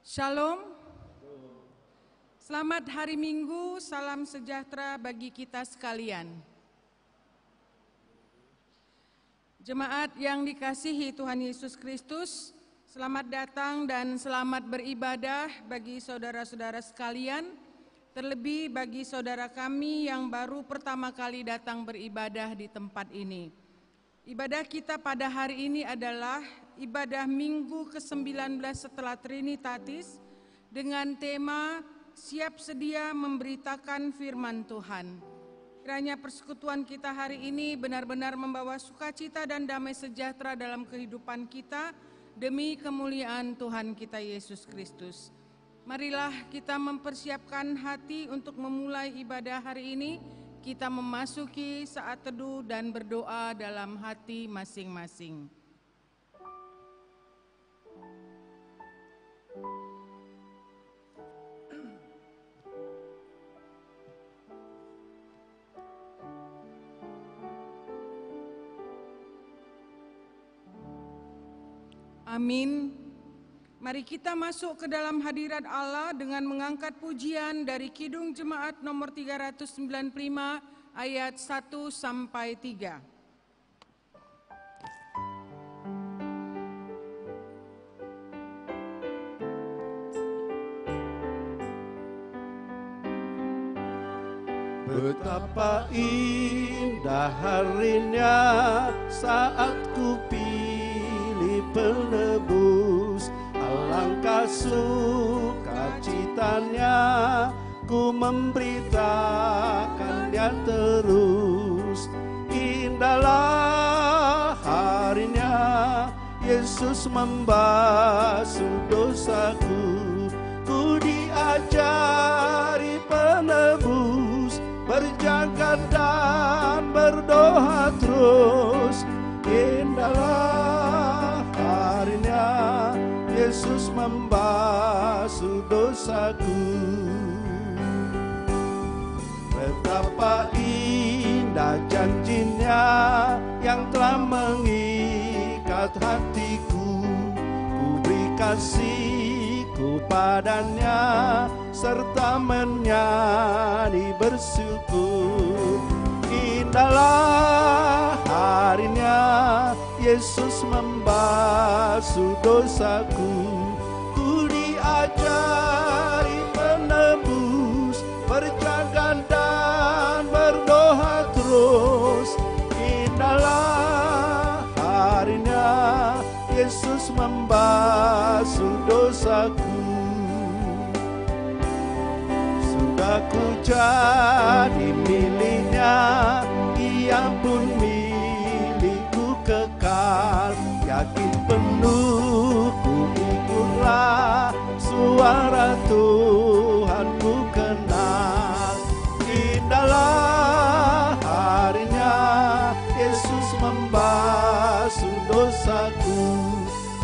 Shalom. Selamat hari Minggu, salam sejahtera bagi kita sekalian. Jemaat yang dikasihi Tuhan Yesus Kristus, selamat datang dan selamat beribadah bagi saudara-saudara sekalian, terlebih bagi saudara kami yang baru pertama kali datang beribadah di tempat ini. Ibadah kita pada hari ini adalah ibadah Minggu ke-19 setelah Trinitatis dengan tema Siap Sedia Memberitakan Firman Tuhan. Kiranya persekutuan kita hari ini benar-benar membawa sukacita dan damai sejahtera dalam kehidupan kita demi kemuliaan Tuhan kita Yesus Kristus. Marilah kita mempersiapkan hati untuk memulai ibadah hari ini. Kita memasuki saat teduh dan berdoa dalam hati masing-masing. Amin. Mari kita masuk ke dalam hadirat Allah dengan mengangkat pujian dari Kidung Jemaat nomor 395 ayat 1 sampai 3. Betapa indah harinya saat ku pilih penebus, alangkah sukacitanya ku memberitakannya terus. Indahlah harinya Yesus membasuh dosaku, ku diajari penebus, berjaga dan berdoa terus. Indahlah harinya Yesus membasuh dosaku. Betapa indah janjinya yang telah mengikat hatiku, ku beri kasihku padanya serta menyanyi bersyukur. Indahlah harinya Yesus membasuh dosaku, ku diajari penebus, berjaga dan berdoa terus. Indahlah harinya Yesus membasuh dosaku. Sudah ku jadi miliknya, ia pun milikku kekal. Yakin penuh ku ikutlah, suara Tuhan ku kenal. Indahlah harinya Yesus membasuh dosaku,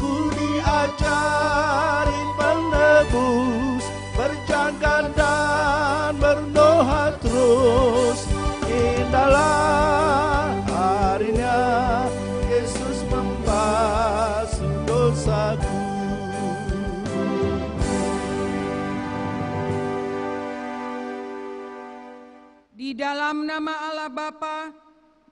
ku diajari penebus, berjaga dan berdoa terus. Indahlah harinya Yesus membasuh dosaku. Di dalam nama Allah Bapa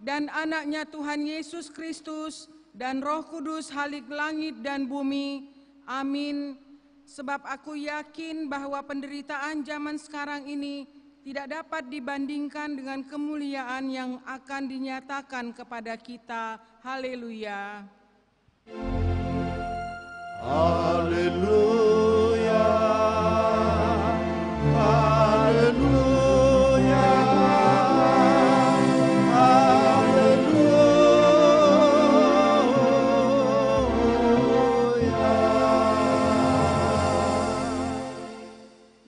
dan anaknya Tuhan Yesus Kristus dan Roh Kudus Halik langit dan bumi. Amin. Sebab aku yakin bahwa penderitaan zaman sekarang ini tidak dapat dibandingkan dengan kemuliaan yang akan dinyatakan kepada kita. Haleluya. Haleluya. Haleluya.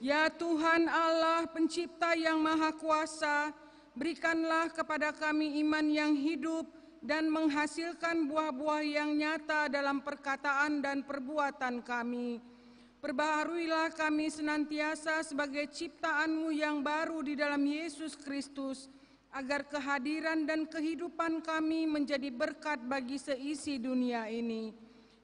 Ya Tuhan Allah Pencipta yang Maha Kuasa, berikanlah kepada kami iman yang hidup dan menghasilkan buah-buah yang nyata dalam perkataan dan perbuatan kami. Perbaharuilah kami senantiasa sebagai ciptaan-Mu yang baru di dalam Yesus Kristus, agar kehadiran dan kehidupan kami menjadi berkat bagi seisi dunia ini.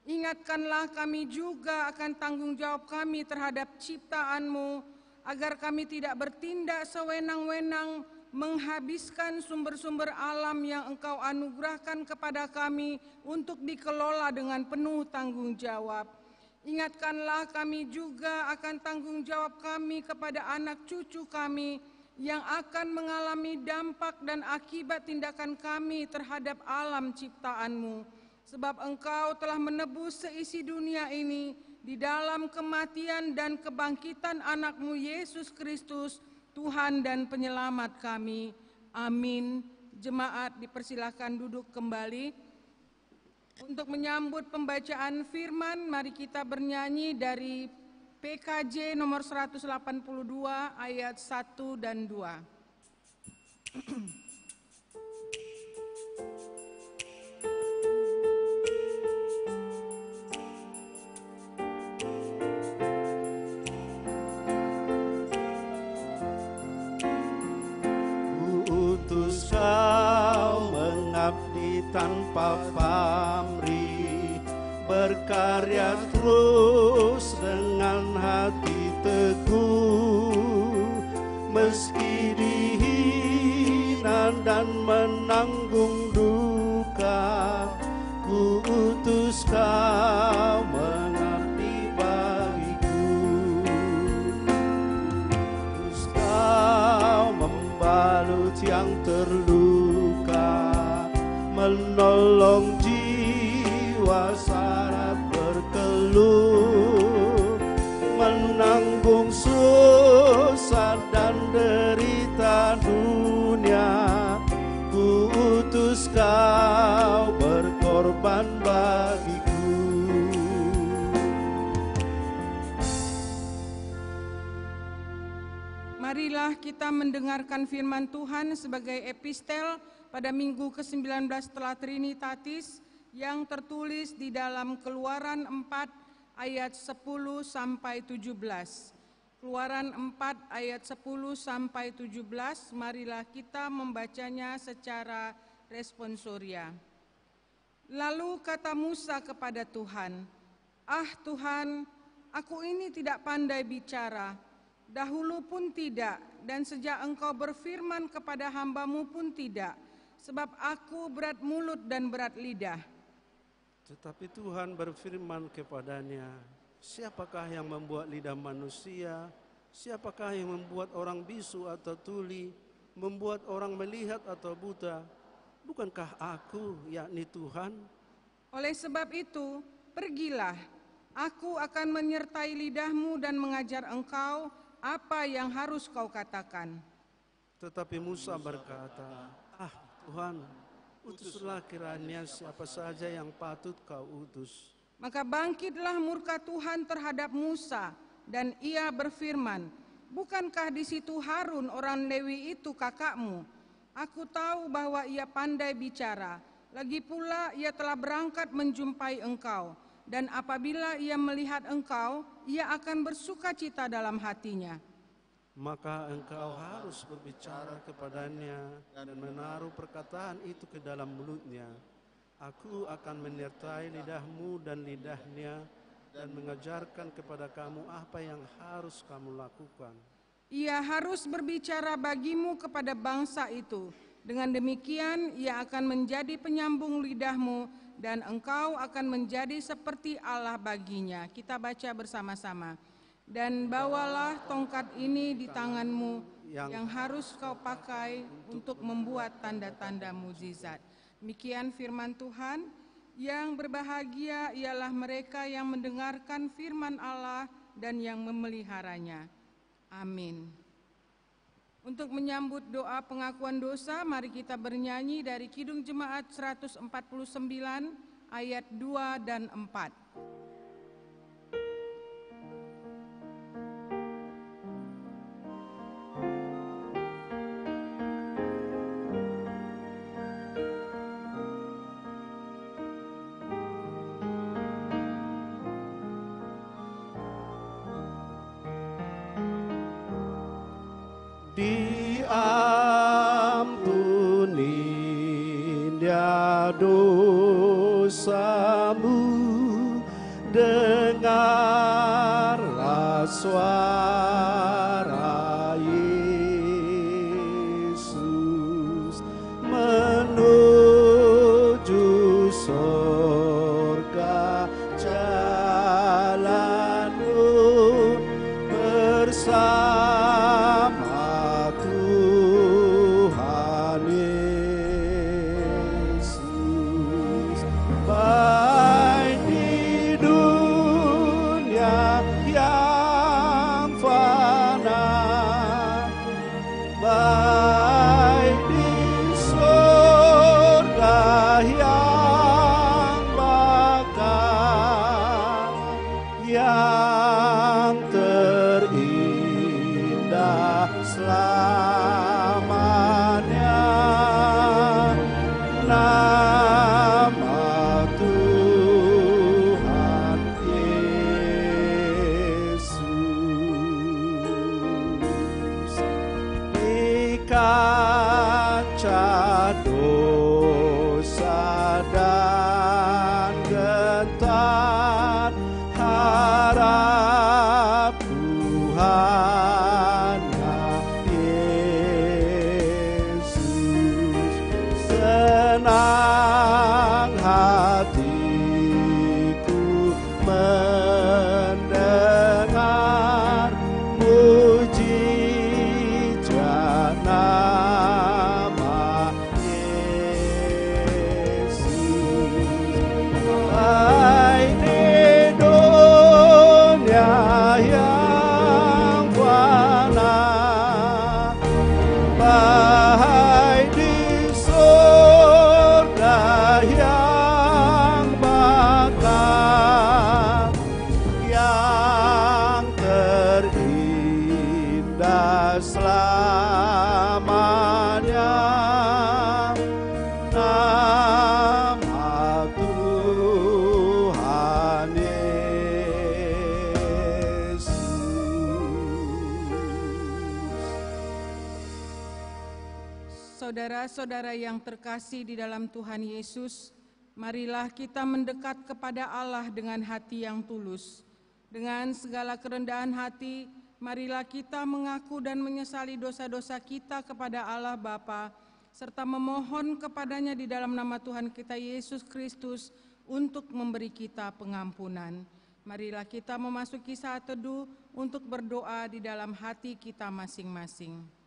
Ingatkanlah kami juga akan tanggung jawab kami terhadap ciptaan-Mu, agar kami tidak bertindak sewenang-wenang menghabiskan sumber-sumber alam yang Engkau anugerahkan kepada kami untuk dikelola dengan penuh tanggung jawab. Ingatkanlah kami juga akan tanggung jawab kami kepada anak cucu kami yang akan mengalami dampak dan akibat tindakan kami terhadap alam ciptaan-Mu. Sebab Engkau telah menebus seisi dunia ini di dalam kematian dan kebangkitan anak-Mu Yesus Kristus, Tuhan dan Penyelamat kami. Amin. Jemaat dipersilakan duduk kembali. Untuk menyambut pembacaan firman, mari kita bernyanyi dari PKJ nomor 182 ayat 1 dan 2. Kau mengabdi tanpa pamrih, berkarya terus dengan hati teguh, meski dihina dan menanggung duka. Ku utus Kau mengabdi bagiku. Terus Kau membalut yang terluka, menolong jiwa syarat berkeluh, menanggung susah dan derita dunia. Ku utus Kau berkorban bagiku. Marilah kita mendengarkan firman Tuhan sebagai epistel pada minggu ke-19 setelah Trinitatis yang tertulis di dalam Keluaran 4 ayat 10 sampai 17. Keluaran 4 ayat 10 sampai 17, marilah kita membacanya secara responsoria. Lalu kata Musa kepada Tuhan, "Ah Tuhan, aku ini tidak pandai bicara, dahulu pun tidak, dan sejak Engkau berfirman kepada hamba-Mu pun tidak, sebab aku berat mulut dan berat lidah." Tetapi Tuhan berfirman kepadanya, "Siapakah yang membuat lidah manusia? Siapakah yang membuat orang bisu atau tuli, membuat orang melihat atau buta? Bukankah aku, yakni Tuhan? Oleh sebab itu, pergilah, aku akan menyertai lidahmu dan mengajar engkau apa yang harus kau katakan." Tetapi Musa berkata, "Ah Tuhan, utuslah kiranya siapa saja yang patut Kau utus." Maka bangkitlah murka Tuhan terhadap Musa, dan ia berfirman, "Bukankah di situ Harun orang Lewi itu kakakmu? Aku tahu bahwa ia pandai bicara, lagi pula ia telah berangkat menjumpai engkau, dan apabila ia melihat engkau, ia akan bersukacita dalam hatinya. Maka engkau harus berbicara kepadanya dan menaruh perkataan itu ke dalam mulutnya. Aku akan menyertai lidahmu dan lidahnya dan mengajarkan kepada kamu apa yang harus kamu lakukan. Ia harus berbicara bagimu kepada bangsa itu. Dengan demikian ia akan menjadi penyambung lidahmu dan engkau akan menjadi seperti Allah baginya." Kita baca bersama-sama. "Dan bawalah tongkat ini di tanganmu yang harus kau pakai untuk membuat tanda-tanda mukjizat." Demikian firman Tuhan. Yang berbahagia ialah mereka yang mendengarkan firman Allah dan yang memeliharanya. Amin. Untuk menyambut doa pengakuan dosa, mari kita bernyanyi dari Kidung Jemaat 149 ayat 2 dan 4. Diampuni dia dosamu, suara Yesus menuju surga, jalanmu bersama Tuhan Yesus. Baik di dunia yang fana, baik di surga yang bakal, yang terindah selamanya, nama Tuhan Yesus. Di kaca dosa dan gentar, harap Tuhannya Yesus. Senang hatiku mendengar mujizat nama Yesus. Baik di dunia yang fana, baik di surga yang bakal, yang terindah selamanya, nama Tuhan Yesus. Saudara-saudara yang terkasih di dalam Tuhan Yesus, marilah kita mendekat kepada Allah dengan hati yang tulus. Dengan segala kerendahan hati, marilah kita mengaku dan menyesali dosa-dosa kita kepada Allah Bapa, serta memohon kepadanya di dalam nama Tuhan kita Yesus Kristus untuk memberi kita pengampunan. Marilah kita memasuki saat teduh untuk berdoa di dalam hati kita masing-masing.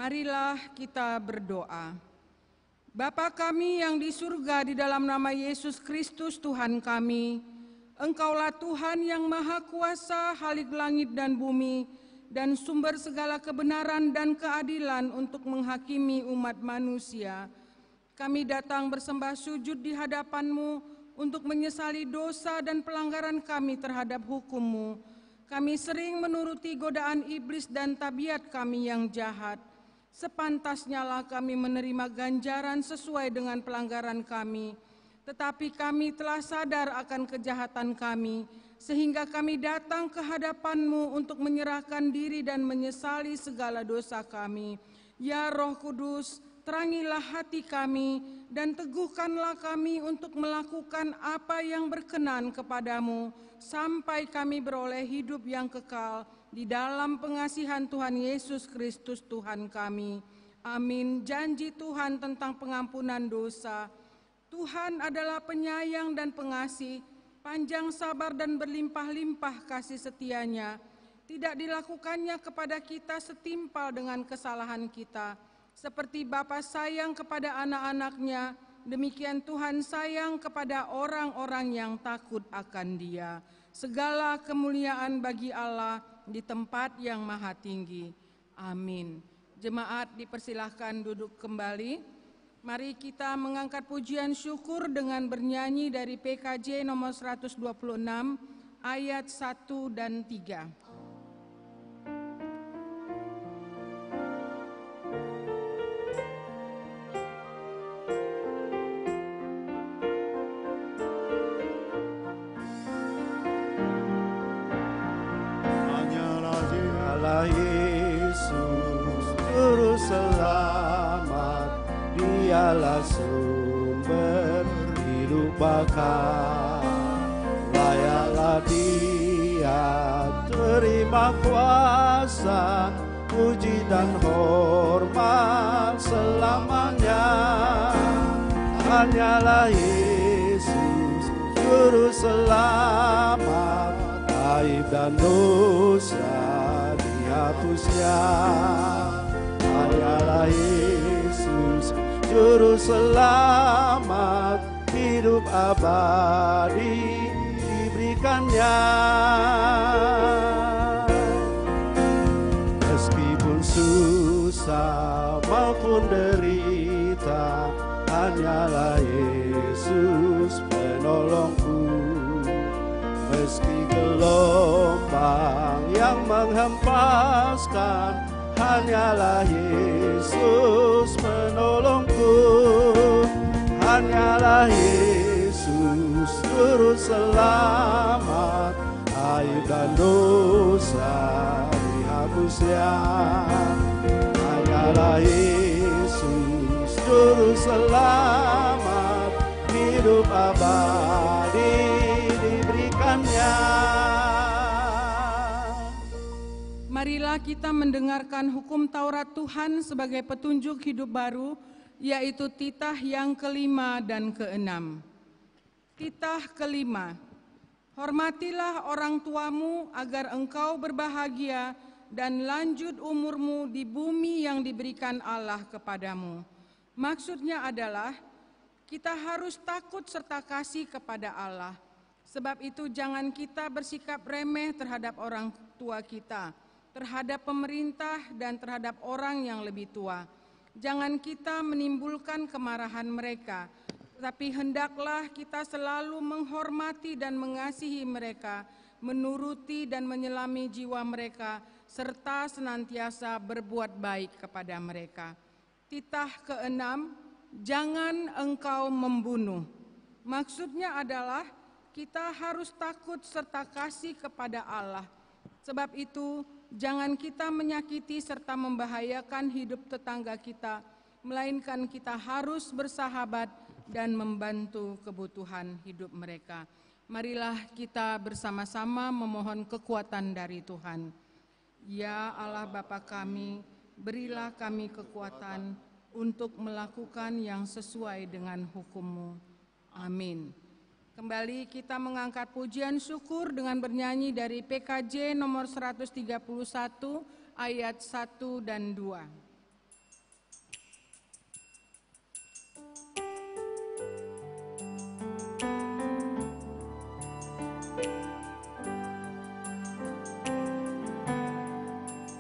Marilah kita berdoa. Bapa kami yang di surga, di dalam nama Yesus Kristus Tuhan kami, Engkaulah Tuhan yang Maha Kuasa, Khalik langit dan bumi, dan sumber segala kebenaran dan keadilan untuk menghakimi umat manusia. Kami datang bersembah sujud di hadapan-Mu untuk menyesali dosa dan pelanggaran kami terhadap hukum-Mu. Kami sering menuruti godaan iblis dan tabiat kami yang jahat. Sepantasnya lah kami menerima ganjaran sesuai dengan pelanggaran kami, tetapi kami telah sadar akan kejahatan kami, sehingga kami datang ke hadapan-Mu untuk menyerahkan diri dan menyesali segala dosa kami. Ya Roh Kudus, terangilah hati kami dan teguhkanlah kami untuk melakukan apa yang berkenan kepadamu, sampai kami beroleh hidup yang kekal di dalam pengasihan Tuhan Yesus Kristus Tuhan kami. Amin. Janji Tuhan tentang pengampunan dosa. Tuhan adalah penyayang dan pengasih, panjang sabar dan berlimpah-limpah kasih setianya. Tidak dilakukannya kepada kita setimpal dengan kesalahan kita. Seperti Bapa sayang kepada anak-anaknya, demikian Tuhan sayang kepada orang-orang yang takut akan Dia. Segala kemuliaan bagi Allah di tempat yang maha tinggi. Amin. Jemaat dipersilahkan duduk kembali. Mari kita mengangkat pujian syukur dengan bernyanyi dari PKJ nomor 126, ayat 1 dan 3. Hanyalah Yesus Juru Selamat, Dialah sumber hidup bakal. Layaklah Dia terima kuasa, puji dan hormat selamanya. Hanyalah Yesus Juru Selamat, aib dan dosa dihapusnya. Hanyalah Yesus Juru Selamat, hidup abadi diberikannya. Meskipun susah maupun derita, hanyalah Yesus penolongku. Meski gelombang yang menghempaskan, hanyalah Yesus menolongku. Hanyalah Yesus Juru Selamat, aib dan dosa dihapusnya. Hanyalah Yesus Juru Selamat, hidup abadi diberikannya. Marilah kita mendengarkan hukum Taurat Tuhan sebagai petunjuk hidup baru, yaitu titah yang kelima dan keenam. Titah kelima, hormatilah orang tuamu agar engkau berbahagia dan lanjut umurmu di bumi yang diberikan Allah kepadamu. Maksudnya adalah kita harus takut serta kasih kepada Allah. Sebab itu jangan kita bersikap remeh terhadap orang tua kita, terhadap pemerintah dan terhadap orang yang lebih tua. Jangan kita menimbulkan kemarahan mereka, tetapi hendaklah kita selalu menghormati dan mengasihi mereka, menuruti dan menyelami jiwa mereka, serta senantiasa berbuat baik kepada mereka. Titah keenam, jangan engkau membunuh. Maksudnya adalah kita harus takut serta kasih kepada Allah. Sebab itu, jangan kita menyakiti serta membahayakan hidup tetangga kita, melainkan kita harus bersahabat dan membantu kebutuhan hidup mereka. Marilah kita bersama-sama memohon kekuatan dari Tuhan. Ya Allah Bapa kami, berilah kami kekuatan untuk melakukan yang sesuai dengan hukum-Mu. Amin. Kembali kita mengangkat pujian syukur dengan bernyanyi dari PKJ nomor 131 ayat 1 dan 2.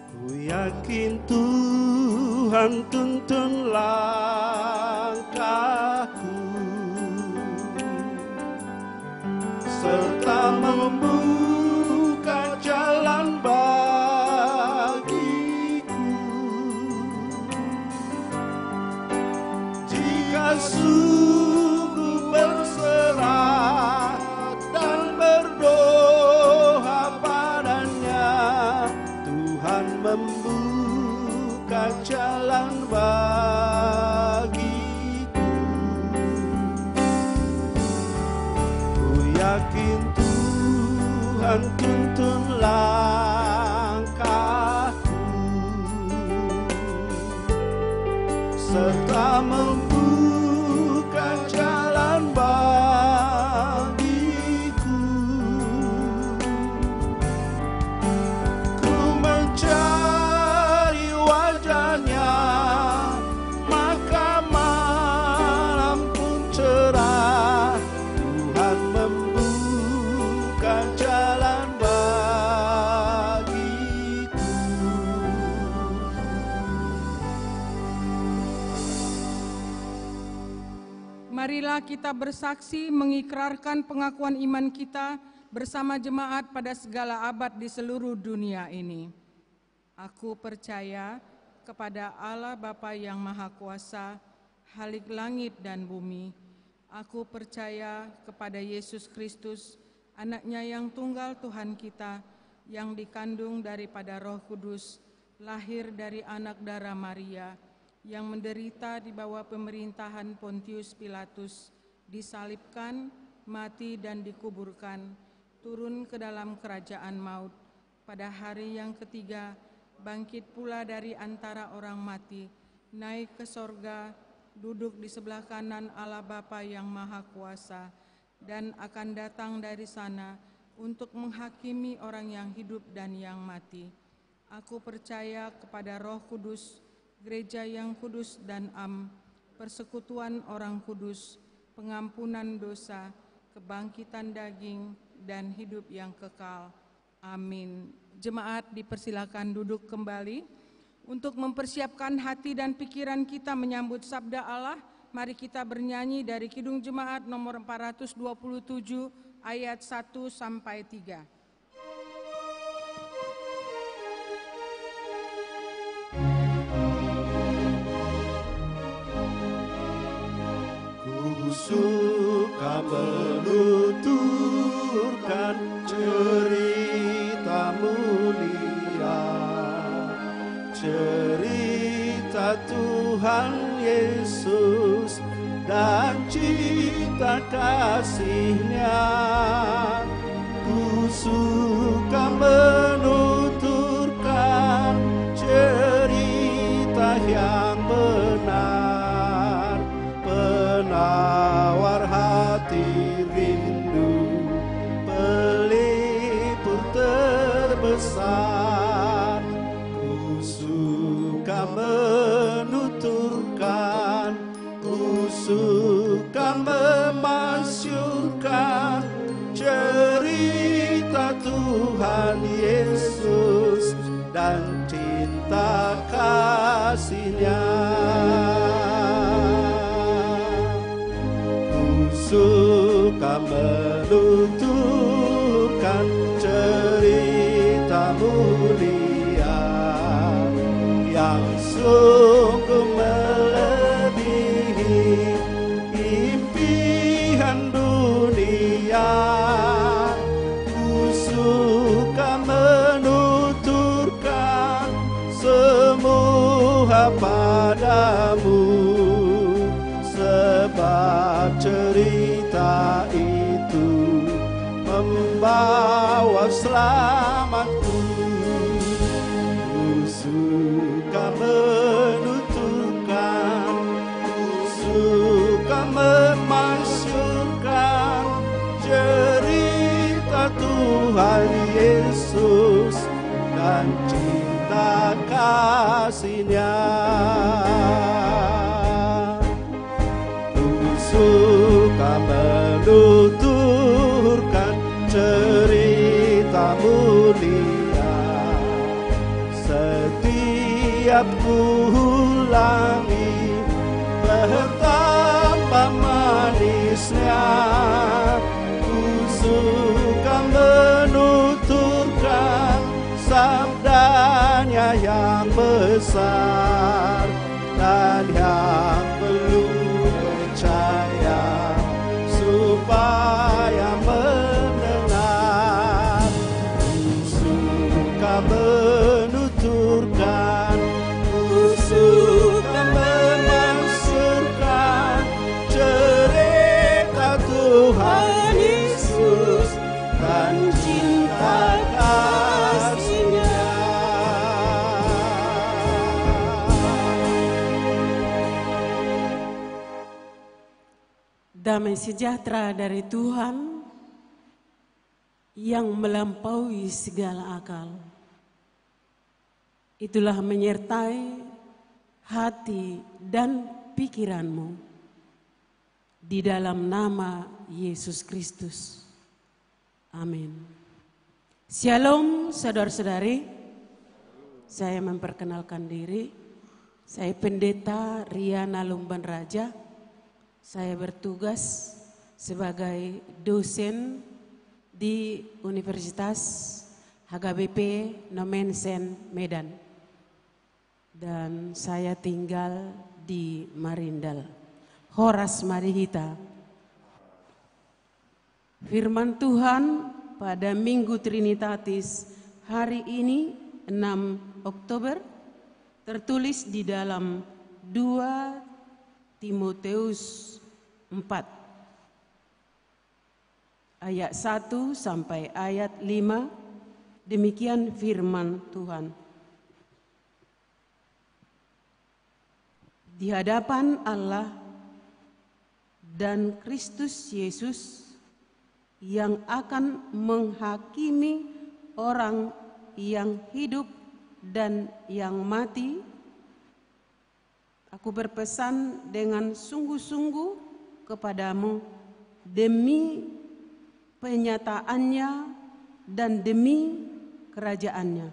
Ku yakin Tuhan tuntun langkahku, serta membuka jalan bagiku. Jika sungguh berserah dan berdoa padanya, Tuhan membuka jalan bagiku. Ku yakin Tuhan tuntun langkahku, serta membuka jalan bagiku. Ku mencari wajahnya, maka malam pun cerah. Tuhan membuka jalan bagiku. Marilah kita bersaksi mengikrarkan pengakuan iman kita bersama jemaat pada segala abad di seluruh dunia ini. Aku percaya kepada Allah Bapa yang Maha Kuasa, Khalik langit dan bumi. Aku percaya kepada Yesus Kristus, Anaknya yang tunggal Tuhan kita, yang dikandung daripada Roh Kudus, lahir dari anak darah Maria, yang menderita di bawah pemerintahan Pontius Pilatus, disalibkan, mati dan dikuburkan, turun ke dalam kerajaan maut, pada hari yang ketiga bangkit pula dari antara orang mati, naik ke sorga, duduk di sebelah kanan Allah Bapa yang Maha Kuasa, dan akan datang dari sana untuk menghakimi orang yang hidup dan yang mati. Aku percaya kepada Roh Kudus, gereja yang kudus dan persekutuan orang kudus, pengampunan dosa, kebangkitan daging, dan hidup yang kekal. Amin. Jemaat dipersilakan duduk kembali. Untuk mempersiapkan hati dan pikiran kita menyambut sabda Allah, mari kita bernyanyi dari Kidung Jemaat nomor 427 ayat 1 sampai 3. Ku suka menuturkan cerita mulia, cerita Tuhan Yesus dan cinta kasih-Nya. Ku suka menuturkan cerita yang benar, penawar hati rindu, pelipur terbesar. Ku suka menuturkan, ku suka memasyurkan cerita Tuhan Yesus dan cinta kasih-Nya. Suka menuturkan cerita mulia yang sungguh melebihi impian dunia. Ku suka menuturkan semua padamu, sebab cerita itu membawa selamatku. Ku suka menuturkan, ku suka memasyurkan cerita Tuhan Yesus dan cinta kasih-Nya. Suka menuturkan cerita mulia, setiap ku ulangi betapa manisnya. Ku suka menuturkan sabdanya yang besar dan yang belum percaya supaya mendengar. Ku suka menuturkan, ku suka memasyurkan cerita Tuhan Yesus dan cinta kasih-Nya. Damai sejahtera dari Tuhan yang melampaui segala akal, itulah menyertai hati dan pikiranmu di dalam nama Yesus Kristus. Amin. Shalom saudara-saudari, saya memperkenalkan diri. Saya Pendeta Riana Lumban Raja. Saya bertugas sebagai dosen di Universitas HKBP Nomensen Medan. Dan saya tinggal di Marindal. Horas Marihita. Firman Tuhan pada Minggu Trinitatis hari ini 6 Oktober tertulis di dalam 2 Timoteus 4 ayat 1 sampai ayat 5. Demikian firman Tuhan. Di hadapan Allah dan Kristus Yesus yang akan menghakimi orang yang hidup dan yang mati, aku berpesan dengan sungguh-sungguh kepadamu demi penyataannya dan demi kerajaannya.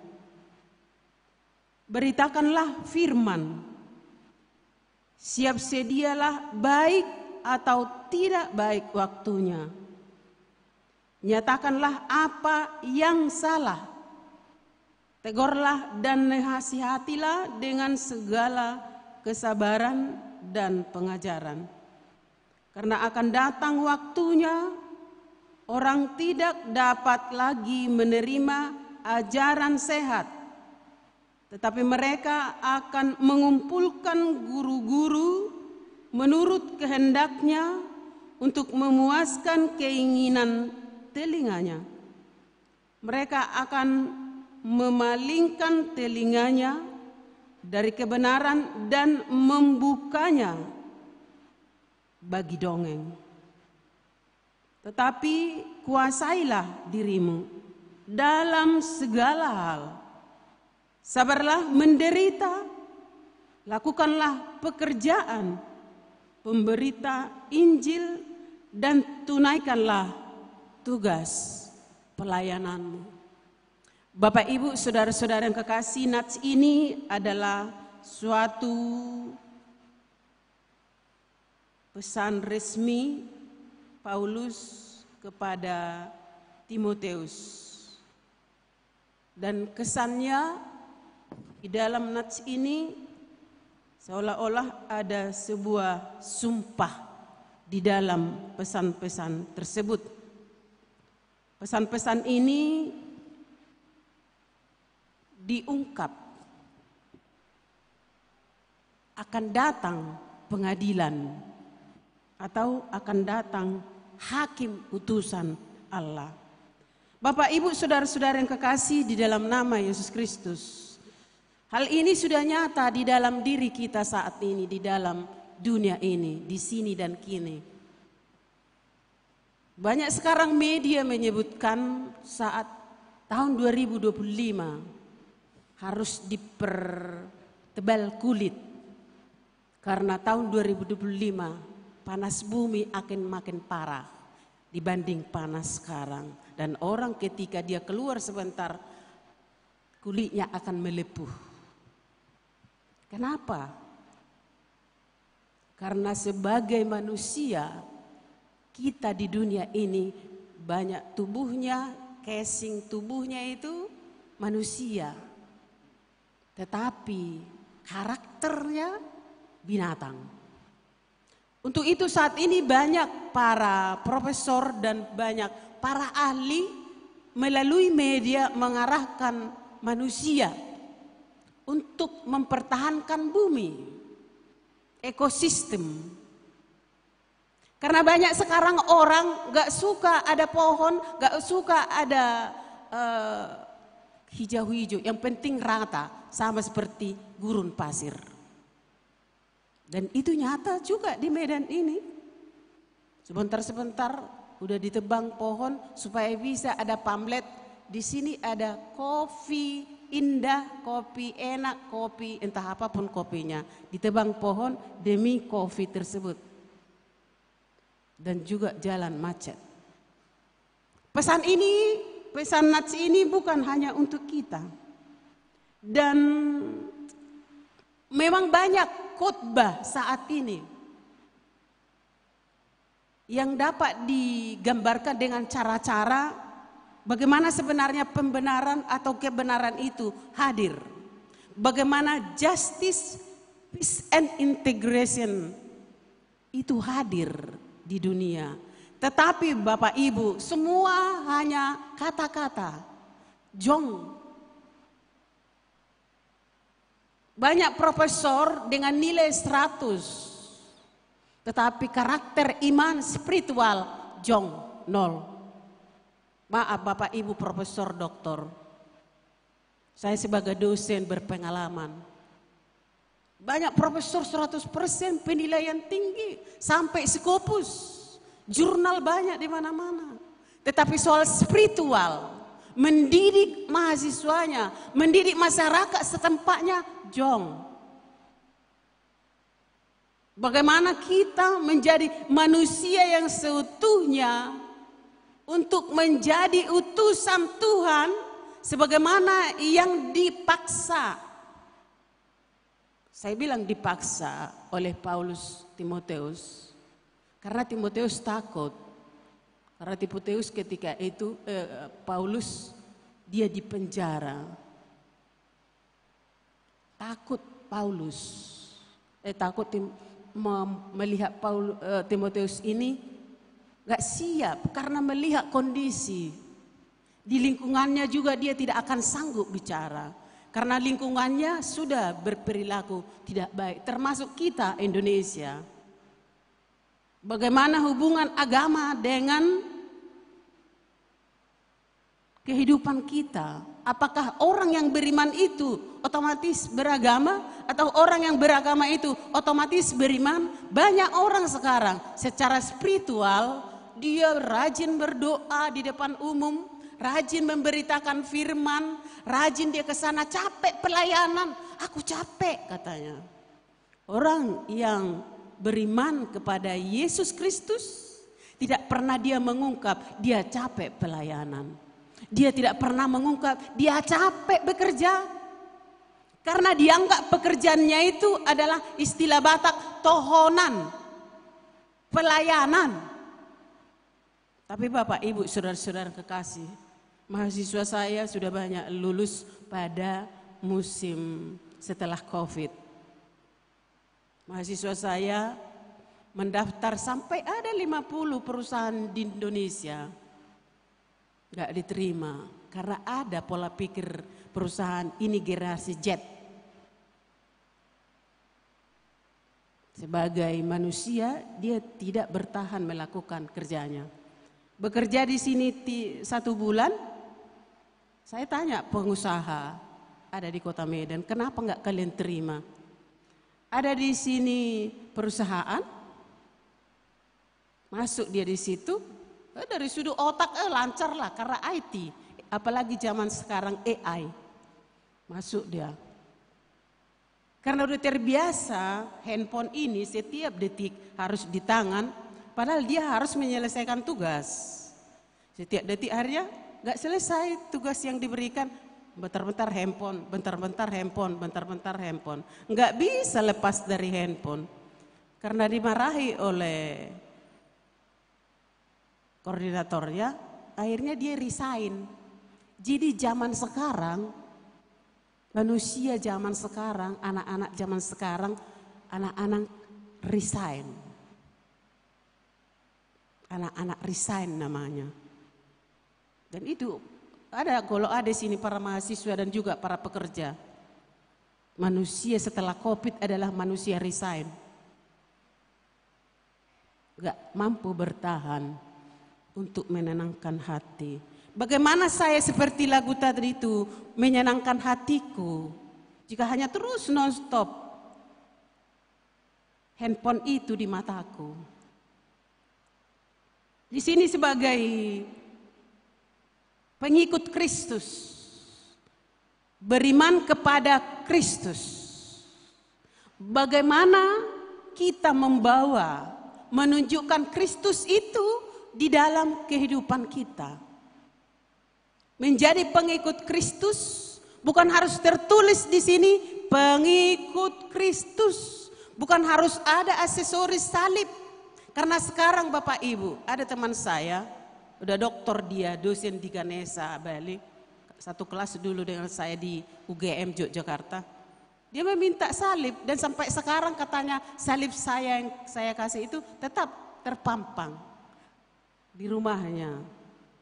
Beritakanlah firman, siap sedialah baik atau tidak baik waktunya. Nyatakanlah apa yang salah. Tegurlah dan nasihatilah dengan segala kesabaran dan pengajaran. Karena akan datang waktunya orang tidak dapat lagi menerima ajaran sehat, tetapi mereka akan mengumpulkan guru-guru menurut kehendaknya untuk memuaskan keinginan telinganya. Mereka akan memalingkan telinganya dari kebenaran dan membukanya bagi dongeng. Tetapi kuasailah dirimu dalam segala hal. Sabarlah menderita, lakukanlah pekerjaan pemberita Injil dan tunaikanlah tugas pelayananmu. Bapak, Ibu, saudara-saudara yang kekasih, nats ini adalah suatu pesan resmi Paulus kepada Timoteus. Dan kesannya di dalam nats ini seolah-olah ada sebuah sumpah di dalam pesan-pesan tersebut. Pesan-pesan ini diungkap akan datang pengadilan atau akan datang hakim utusan Allah. Bapak, Ibu, saudara-saudara yang kekasih di dalam nama Yesus Kristus, hal ini sudah nyata di dalam diri kita saat ini, di dalam dunia ini, di sini dan kini. Banyak sekarang media menyebutkan saat tahun 2025 harus dipertebal kulit karena tahun 2025 panas bumi akan makin parah dibanding panas sekarang, dan orang ketika dia keluar sebentar kulitnya akan melepuh. Kenapa? Karena sebagai manusia kita di dunia ini banyak tubuhnya, casing tubuhnya itu manusia, tetapi karakternya binatang. Untuk itu saat ini banyak para profesor dan banyak para ahli melalui media mengarahkan manusia untuk mempertahankan bumi, ekosistem. Karena banyak sekarang orang gak suka ada pohon, gak suka ada hijau-hijau, yang penting rata, sama seperti gurun pasir. Dan itu nyata juga di Medan ini. Sebentar-sebentar udah ditebang pohon supaya bisa ada pamflet. Di sini ada kopi indah, kopi enak, kopi entah apapun kopinya. Ditebang pohon demi kopi tersebut. Dan juga jalan macet. Pesan nats ini bukan hanya untuk kita. Dan memang banyak khotbah saat ini yang dapat digambarkan dengan cara-cara Bagaimana sebenarnya pembenaran atau kebenaran itu hadir. Bagaimana justice, peace and integration itu hadir di dunia. Tetapi Bapak Ibu, semua hanya kata-kata. Jong. Banyak profesor dengan nilai 100. Tetapi karakter iman spiritual jong, 0. Maaf Bapak Ibu Profesor Doktor, saya sebagai dosen berpengalaman. Banyak profesor 100% penilaian tinggi, sampai Scopus, jurnal banyak di mana-mana. Tetapi soal spiritual, mendidik mahasiswanya, mendidik masyarakat setempatnya, jong. Bagaimana kita menjadi manusia yang seutuhnya untuk menjadi utusan Tuhan sebagaimana yang dipaksa. Saya bilang dipaksa oleh Paulus Timoteus karena Timoteus takut. Karena Timoteus ketika itu Paulus dia dipenjara. Takut Paulus. Takut melihat Timoteus ini gak siap karena melihat kondisi. Di lingkungannya juga dia tidak akan sanggup bicara. Karena lingkungannya sudah berperilaku tidak baik. Termasuk kita Indonesia. Bagaimana hubungan agama dengan kehidupan kita. Apakah orang yang beriman itu otomatis beragama? Atau orang yang beragama itu otomatis beriman? Banyak orang sekarang secara spiritual dia rajin berdoa di depan umum, rajin memberitakan firman, rajin dia ke sana, capek pelayanan, aku capek katanya. Orang yang beriman kepada Yesus Kristus tidak pernah dia mengungkap dia capek pelayanan. Dia tidak pernah mengungkap dia capek bekerja. Karena dianggap pekerjaannya itu adalah istilah Batak tohonan, pelayanan. Tapi Bapak, Ibu, saudara-saudara kekasih, mahasiswa saya sudah banyak lulus pada musim setelah COVID. Mahasiswa saya mendaftar sampai ada 50 perusahaan di Indonesia. Gak diterima karena ada pola pikir perusahaan ini generasi Z. Sebagai manusia dia tidak bertahan melakukan kerjanya. Bekerja di sini 1 bulan, saya tanya pengusaha ada di Kota Medan, kenapa nggak kalian terima? Ada di sini perusahaan, masuk dia di situ, dari sudut otak lancar lah karena IT, apalagi zaman sekarang AI, masuk dia. Karena udah terbiasa handphone ini setiap detik harus di tangan. Padahal dia harus menyelesaikan tugas. Setiap detik harinya gak selesai tugas yang diberikan. Bentar-bentar handphone, bentar-bentar handphone, bentar-bentar handphone. Gak bisa lepas dari handphone. Karena dimarahi oleh koordinatornya, akhirnya dia resign. Jadi zaman sekarang, manusia zaman sekarang, anak-anak zaman sekarang, anak-anak resign. Anak-anak resign namanya. Dan itu ada kalau ada sini para mahasiswa dan juga para pekerja. Manusia setelah COVID adalah manusia resign. Gak mampu bertahan untuk menenangkan hati. Bagaimana saya seperti lagu tadi itu menyenangkan hatiku jika hanya terus non-stop handphone itu di mataku. Di sini sebagai pengikut Kristus, beriman kepada Kristus, bagaimana kita membawa, menunjukkan Kristus itu di dalam kehidupan kita. Menjadi pengikut Kristus bukan harus tertulis di sini pengikut Kristus, bukan harus ada aksesoris salib. Karena sekarang Bapak Ibu, ada teman saya udah doktor dia, dosen di Ganesha Bali, satu kelas dulu dengan saya di UGM Yogyakarta. Dia meminta salib dan sampai sekarang katanya salib saya yang saya kasih itu tetap terpampang di rumahnya.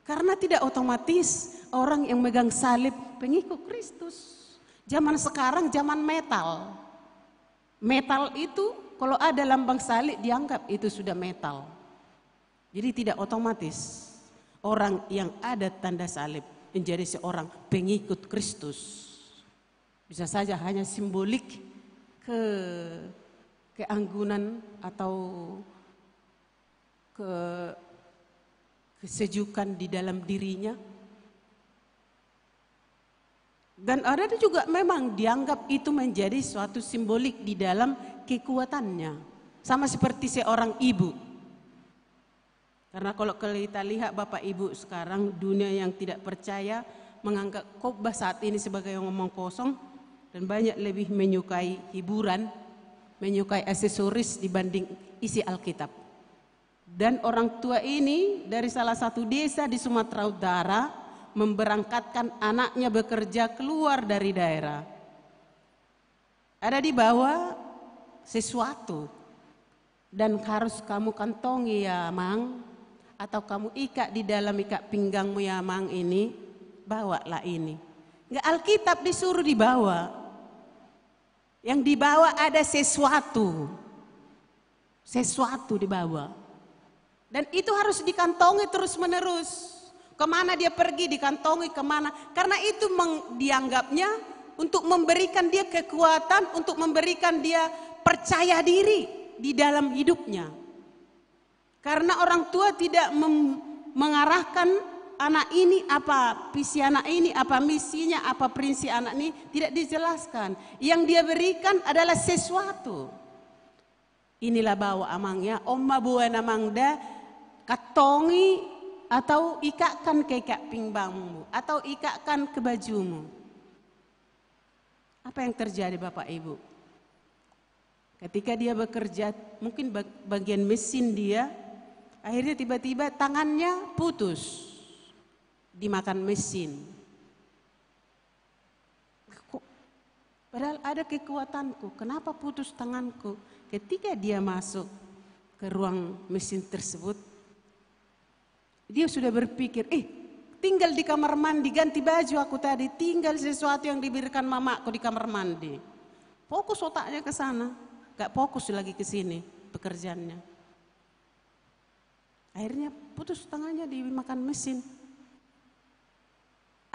Karena tidak otomatis orang yang megang salib pengikut Kristus. Zaman sekarang zaman metal. Metal itu kalau ada lambang salib dianggap itu sudah metal. Jadi tidak otomatis orang yang ada tanda salib menjadi seorang pengikut Kristus. Bisa saja hanya simbolik keanggunan atau kesejukan di dalam dirinya. Dan ada juga memang dianggap itu menjadi suatu simbolik di dalam kekuatannya. Sama seperti seorang ibu. Karena kalau kita lihat Bapak Ibu sekarang dunia yang tidak percaya menganggap khotbah saat ini sebagai ngomong kosong dan banyak lebih menyukai hiburan, menyukai aksesoris dibanding isi Alkitab. Dan orang tua ini dari salah satu desa di Sumatera Utara memberangkatkan anaknya bekerja keluar dari daerah. Ada di bawah sesuatu dan harus kamu kantongi ya Mang, atau kamu ikat di dalam ikat pinggangmu ya Mang ini, bawalah ini. Enggak, Alkitab disuruh dibawa. Yang dibawa ada sesuatu. Sesuatu dibawa. Dan itu harus dikantongi terus menerus. Kemana dia pergi dikantongi kemana. Karena itu dianggapnya untuk memberikan dia kekuatan, untuk memberikan dia percaya diri di dalam hidupnya. Karena orang tua tidak mengarahkan anak ini apa visi anak ini, apa misinya, apa prinsip anak ini, tidak dijelaskan. Yang dia berikan adalah sesuatu. Inilah bawa amangnya, omma buana mangda, katongi atau ikatkan ke ikat pinggangmu, atau ikatkan ke bajumu. Apa yang terjadi Bapak Ibu? Ketika dia bekerja, mungkin bagian mesin dia, akhirnya tiba-tiba tangannya putus. Dimakan mesin. Padahal ada kekuatanku, kenapa putus tanganku? Ketika dia masuk ke ruang mesin tersebut, dia sudah berpikir, tinggal di kamar mandi ganti baju aku tadi, tinggal sesuatu yang diberikan mamaku di kamar mandi. Fokus otaknya ke sana, gak fokus lagi ke sini pekerjaannya. Akhirnya putus tangannya dimakan mesin.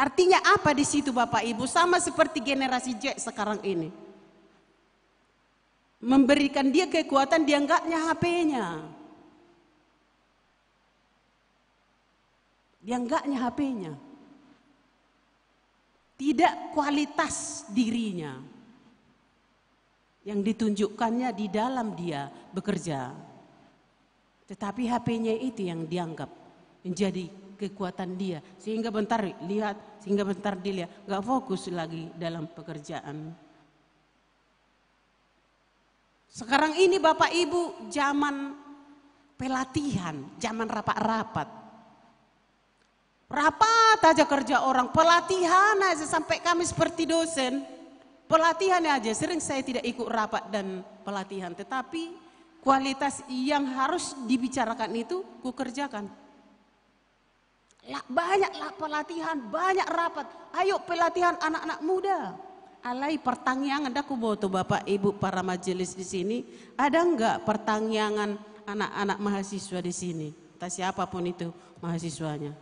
Artinya apa di situ Bapak Ibu? Sama seperti generasi Z sekarang ini. Memberikan dia kekuatan, dia enggaknya HP-nya. Dia enggaknya HP-nya. Tidak kualitas dirinya. Yang ditunjukkannya di dalam dia bekerja. Tetapi HP-nya itu yang dianggap menjadi kekuatan dia. Sehingga bentar lihat, sehingga bentar dilihat. Gak fokus lagi dalam pekerjaan. Sekarang ini Bapak Ibu zaman pelatihan, zaman rapat-rapat. Rapat aja kerja orang, pelatihan aja sampai kami seperti dosen. Pelatihan aja, sering saya tidak ikut rapat dan pelatihan. Tetapi kualitas yang harus dibicarakan itu ku kerjakan. Banyak pelatihan, banyak rapat. Ayo pelatihan anak-anak muda. Alai pertanyaan aku boto Bapak Ibu para majelis di sini. Ada enggak pertanyaan anak-anak mahasiswa di sini? Entah siapapun itu mahasiswanya.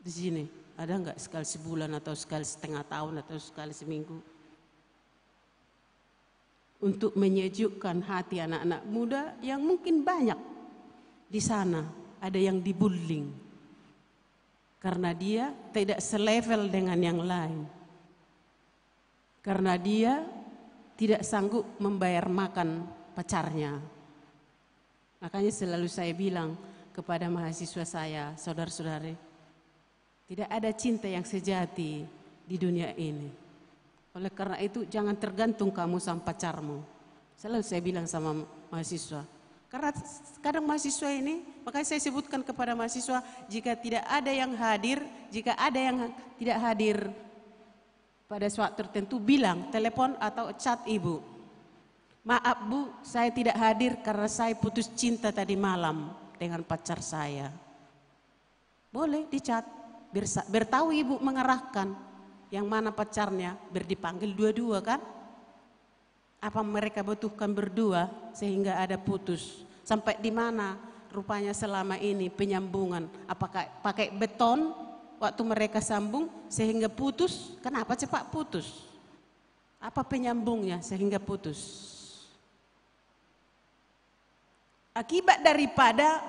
Di sini ada enggak sekali sebulan atau sekali setengah tahun atau sekali seminggu? Untuk menyejukkan hati anak-anak muda yang mungkin banyak di sana. Ada yang dibullying. Karena dia tidak selevel dengan yang lain. Karena dia tidak sanggup membayar makan pacarnya. Makanya selalu saya bilang kepada mahasiswa saya, saudara-saudari, tidak ada cinta yang sejati di dunia ini. Oleh karena itu jangan tergantung kamu sama pacarmu. Selalu saya bilang sama mahasiswa, Karena kadang mahasiswa ini, makanya saya sebutkan kepada mahasiswa, jika tidak ada yang hadir, jika ada yang tidak hadir pada suatu tertentu, bilang, telepon atau chat ibu. Maaf bu, saya tidak hadir karena saya putus cinta tadi malam dengan pacar saya. Boleh dicat, bertahu ibu mengarahkan yang mana pacarnya, dipanggil dua-dua kan? Apa mereka butuhkan berdua sehingga ada putus? Sampai di mana rupanya selama ini penyambungan? Apakah pakai beton waktu mereka sambung sehingga putus? Kenapa cepat putus? Apa penyambungnya sehingga putus? Akibat daripada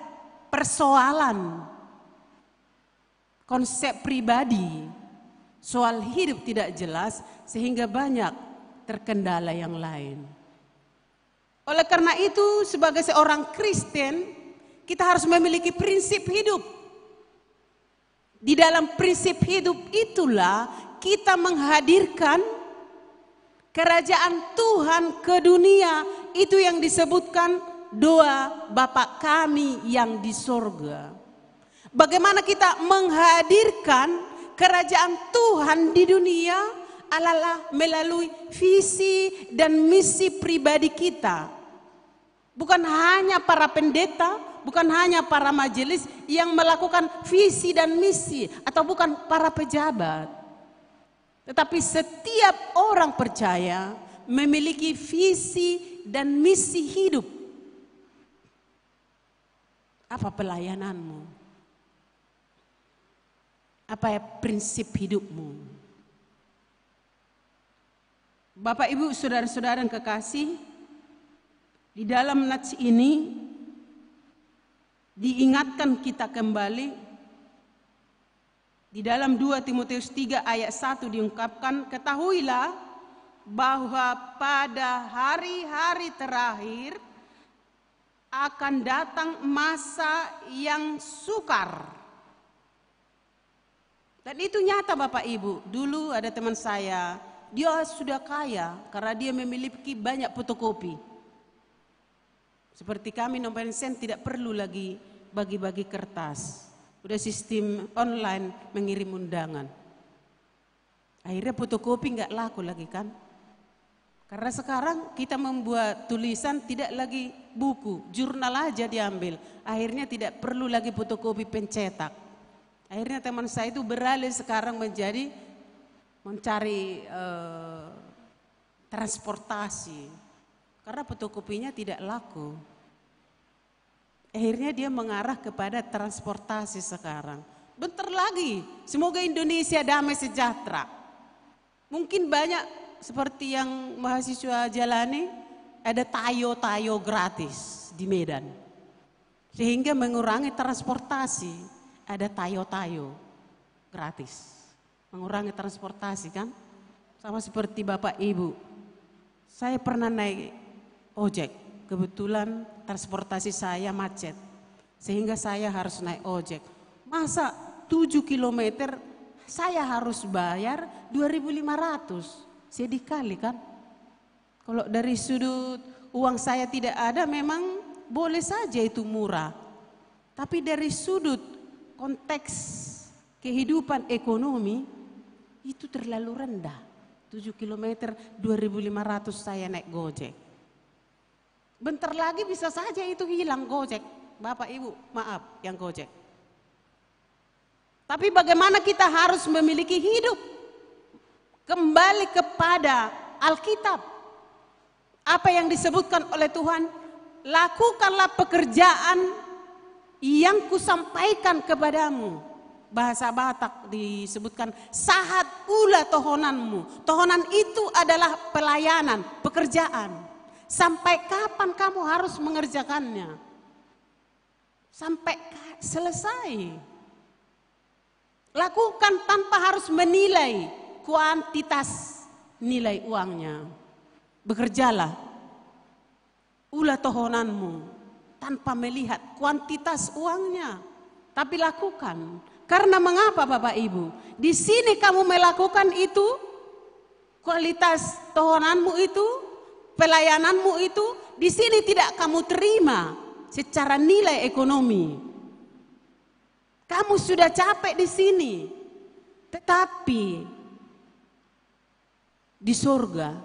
persoalan konsep pribadi, soal hidup tidak jelas sehingga banyak terkendala yang lain. Oleh karena itu, sebagai seorang Kristen, kita harus memiliki prinsip hidup. Di dalam prinsip hidup itulah kita menghadirkan kerajaan Tuhan ke dunia. Itu yang disebutkan doa Bapa kami yang di sorga. Bagaimana kita menghadirkan kerajaan Tuhan di dunia adalah melalui visi dan misi pribadi kita. Bukan hanya para pendeta, bukan hanya para majelis yang melakukan visi dan misi, atau bukan para pejabat. Tetapi setiap orang percaya memiliki visi dan misi hidup. Apa pelayananmu? Apa prinsip hidupmu? Bapak Ibu saudara-saudara yang kekasih, di dalam nats ini diingatkan kita kembali di dalam 2 Timotius 3 ayat 1 diungkapkan, ketahuilah bahwa pada hari-hari terakhir akan datang masa yang sukar. Dan itu nyata Bapak Ibu. Dulu ada teman saya, dia sudah kaya karena dia memiliki banyak fotokopi. Seperti kami Nompensen tidak perlu lagi bagi-bagi kertas. Udah sistem online mengirim undangan. Akhirnya fotokopi nggak laku lagi kan? Karena sekarang kita membuat tulisan tidak lagi buku, jurnal aja diambil. Akhirnya tidak perlu lagi fotokopi pencetak. Akhirnya teman saya itu beralih sekarang menjadi mencari transportasi karena fotokopinya tidak laku. Akhirnya dia mengarah kepada transportasi sekarang. Bentar lagi, semoga Indonesia damai sejahtera. Mungkin banyak seperti yang mahasiswa jalani, ada tayo-tayo gratis di Medan. Sehingga mengurangi transportasi, ada tayo-tayo gratis. Mengurangi transportasi kan, sama seperti Bapak Ibu. Saya pernah naik ojek, kebetulan transportasi saya macet, sehingga saya harus naik ojek. Masa 7 kilometer saya harus bayar 2.500, sedih kali kan. Kalau dari sudut uang saya tidak ada memang boleh saja itu murah. Tapi dari sudut konteks kehidupan ekonomi, itu terlalu rendah. 7 km 2.500 saya naik gojek. Bentar lagi bisa saja itu hilang gojek. Bapak Ibu maaf yang gojek. Tapi bagaimana kita harus memiliki hidup kembali kepada Alkitab. Apa yang disebutkan oleh Tuhan, lakukanlah pekerjaan yang kusampaikan kepadamu. Bahasa Batak disebutkan sahat ula tohonanmu. Tohonan itu adalah pelayanan, pekerjaan. Sampai kapan kamu harus mengerjakannya? Sampai selesai. Lakukan tanpa harus menilai kuantitas nilai uangnya. Bekerjalah ula tohonanmu tanpa melihat kuantitas uangnya. Tapi lakukan. Karena mengapa Bapak Ibu? Di sini kamu melakukan itu, kualitas tohonanmu itu, pelayananmu itu, di sini tidak kamu terima secara nilai ekonomi. Kamu sudah capek di sini, tetapi di surga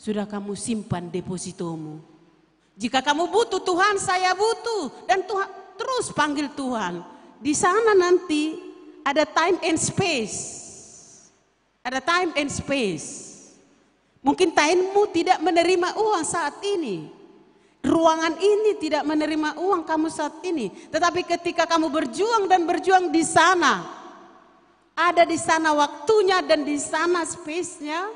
sudah kamu simpan depositomu. Jika kamu butuh Tuhan, saya butuh, dan Tuhan terus panggil Tuhan. Di sana nanti ada time and space. Ada time and space. Mungkin timemu tidak menerima uang saat ini. Ruangan ini tidak menerima uang kamu saat ini. Tetapi ketika kamu berjuang dan berjuang di sana, ada di sana waktunya dan di sana space-nya.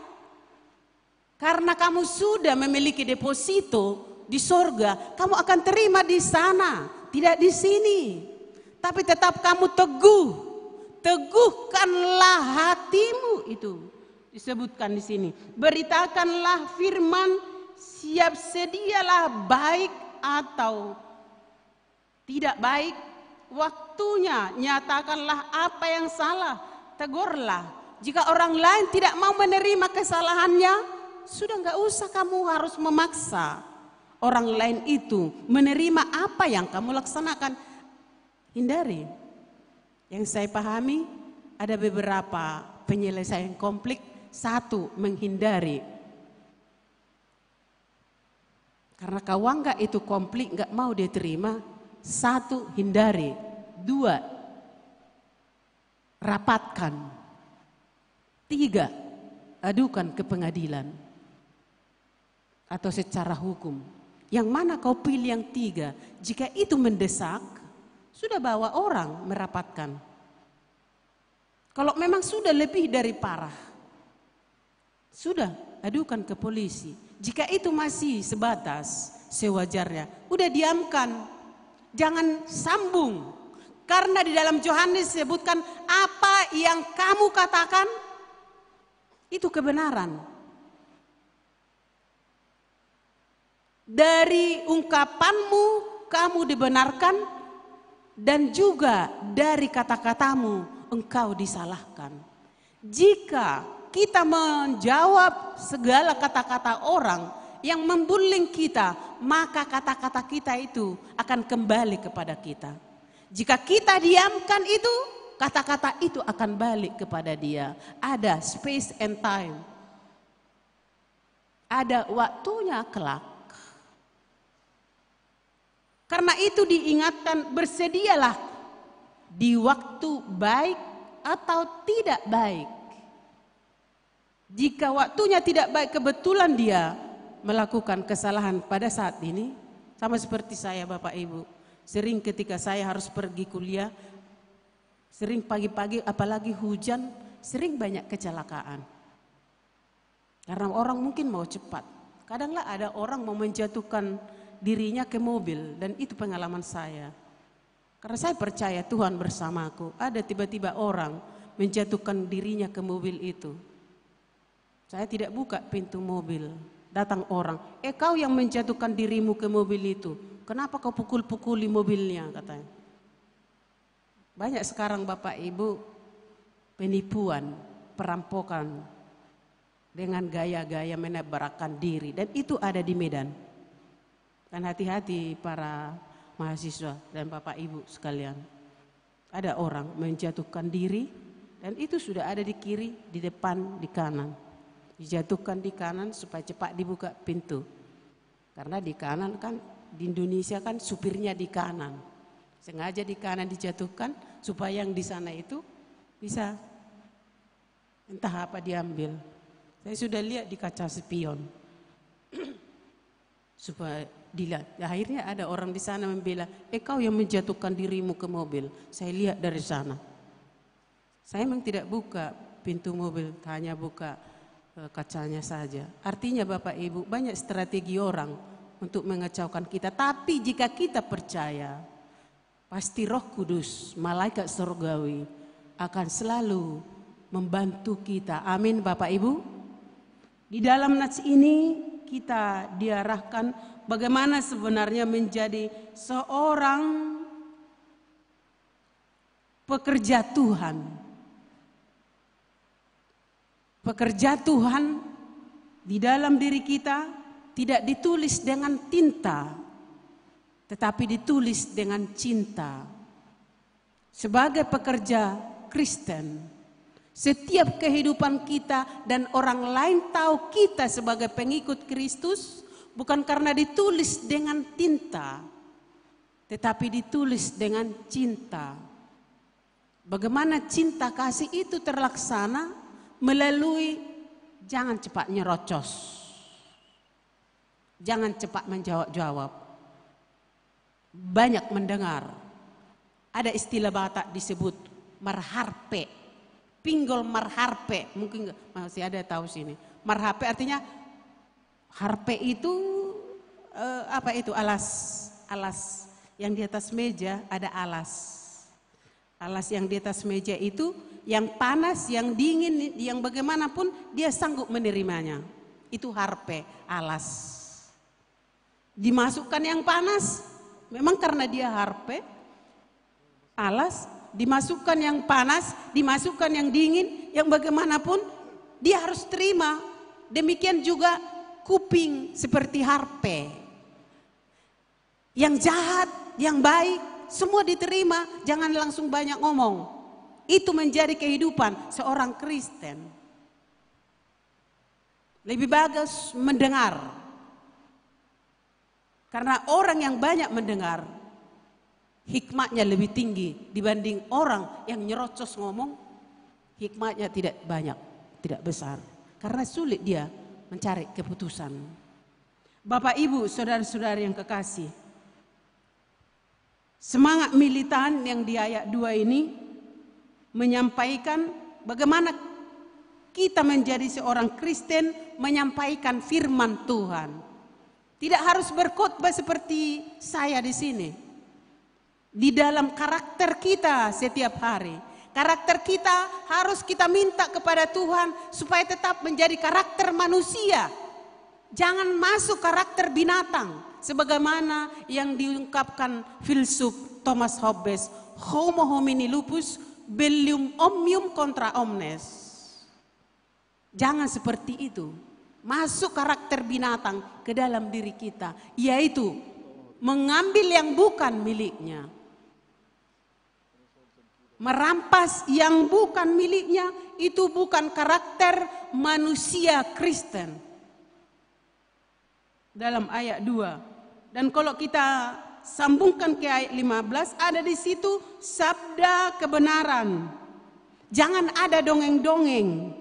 Karena kamu sudah memiliki deposito di sorga, kamu akan terima di sana, tidak di sini. Tapi tetap kamu teguh, teguhkanlah hatimu, itu disebutkan di sini. Beritakanlah firman, siap sedialah baik atau tidak baik waktunya, nyatakanlah apa yang salah, tegurlah. Jika orang lain tidak mau menerima kesalahannya, sudah nggak usah kamu harus memaksa orang lain itu menerima apa yang kamu laksanakan. Hindari. Yang saya pahami ada beberapa penyelesaian konflik. Satu, menghindari. Karena kalau enggak itu konflik nggak mau dia terima. Satu, hindari. Dua, rapatkan. Tiga, adukan ke pengadilan atau secara hukum. Yang mana kau pilih yang tiga? Jika itu mendesak, sudah bawa orang merapatkan. Kalau memang sudah lebih dari parah, sudah adukan ke polisi. Jika itu masih sebatas sewajarnya, udah diamkan. Jangan sambung. Karena di dalam Yohanes disebutkan apa yang kamu katakan itu kebenaran. Dari ungkapanmu kamu dibenarkan, dan juga dari kata-katamu engkau disalahkan. Jika kita menjawab segala kata-kata orang yang membullying kita, maka kata-kata kita itu akan kembali kepada kita. Jika kita diamkan itu, kata-kata itu akan balik kepada dia. Ada space and time. Ada waktunya kelak. Karena itu diingatkan, bersedialah di waktu baik atau tidak baik. Jika waktunya tidak baik, kebetulan dia melakukan kesalahan pada saat ini, sama seperti saya Bapak Ibu. Sering ketika saya harus pergi kuliah, sering pagi-pagi apalagi hujan, sering banyak kecelakaan. Karena orang mungkin mau cepat. Kadanglah ada orang mau menjatuhkan dirinya ke mobil, dan itu pengalaman saya. Karena saya percaya Tuhan bersamaku. Ada tiba-tiba orang menjatuhkan dirinya ke mobil itu. Saya tidak buka pintu mobil. Datang orang, kau yang menjatuhkan dirimu ke mobil itu. Kenapa kau pukul-pukuli mobilnya, katanya. Banyak sekarang Bapak Ibu penipuan, perampokan dengan gaya-gaya menebarkan diri, dan itu ada di Medan. Dan hati-hati para mahasiswa dan Bapak Ibu sekalian. Ada orang menjatuhkan diri, dan itu sudah ada di kiri, di depan, di kanan. Dijatuhkan di kanan supaya cepat dibuka pintu. Karena di kanan kan, di Indonesia kan supirnya di kanan. Sengaja di kanan dijatuhkan supaya yang di sana itu bisa entah apa diambil. Saya sudah lihat di kaca spion. Supaya dilihat. Akhirnya ada orang di sana membela, kau yang menjatuhkan dirimu ke mobil. Saya lihat dari sana. Saya memang tidak buka pintu mobil, hanya buka kacanya saja. Artinya Bapak Ibu, banyak strategi orang untuk mengacaukan kita. Tapi jika kita percaya, pasti Roh Kudus, malaikat surgawi akan selalu membantu kita. Amin Bapak Ibu. Di dalam nats ini kita diarahkan bagaimana sebenarnya menjadi seorang pekerja Tuhan. Pekerja Tuhan di dalam diri kita tidak ditulis dengan tinta, tetapi ditulis dengan cinta. Sebagai pekerja Kristen, setiap kehidupan kita dan orang lain tahu kita sebagai pengikut Kristus bukan karena ditulis dengan tinta, tetapi ditulis dengan cinta. Bagaimana cinta kasih itu terlaksana? Melalui jangan cepat nyerocos, jangan cepat menjawab-jawab, banyak mendengar. Ada istilah Batak disebut marharpe, pinggol marharpe, mungkin masih ada tahu sini. Marharpe artinya harpe itu apa itu, alas yang di atas meja, ada alas yang di atas meja itu yang panas, yang dingin, yang bagaimanapun dia sanggup menerimanya. Itu harpe, alas. Dimasukkan yang panas, memang karena dia harpe, alas, dimasukkan yang panas, dimasukkan yang dingin, yang bagaimanapun dia harus terima. Demikian juga kuping seperti harpe. Yang jahat, yang baik, semua diterima, jangan langsung banyak ngomong. Itu menjadi kehidupan seorang Kristen. Lebih bagus mendengar. Karena orang yang banyak mendengar, hikmatnya lebih tinggi dibanding orang yang nyerocos ngomong, hikmatnya tidak banyak, tidak besar. Karena sulit dia mencari keputusan. Bapak, Ibu, saudara-saudara yang kekasih, semangat militan yang di ayat 2 ini menyampaikan bagaimana kita menjadi seorang Kristen menyampaikan firman Tuhan. Tidak harus berkhotbah seperti saya di sini. Di dalam karakter kita setiap hari, karakter kita harus kita minta kepada Tuhan supaya tetap menjadi karakter manusia. Jangan masuk karakter binatang. Sebagaimana yang diungkapkan filsuf Thomas Hobbes, Homo homini lupus bellum omnium contra omnes. Jangan seperti itu. Masuk karakter binatang ke dalam diri kita, yaitu mengambil yang bukan miliknya. Merampas yang bukan miliknya, itu bukan karakter manusia Kristen. Dalam ayat 2. Dan kalau kita sambungkan ke ayat 15, ada di situ sabda kebenaran. Jangan ada dongeng-dongeng.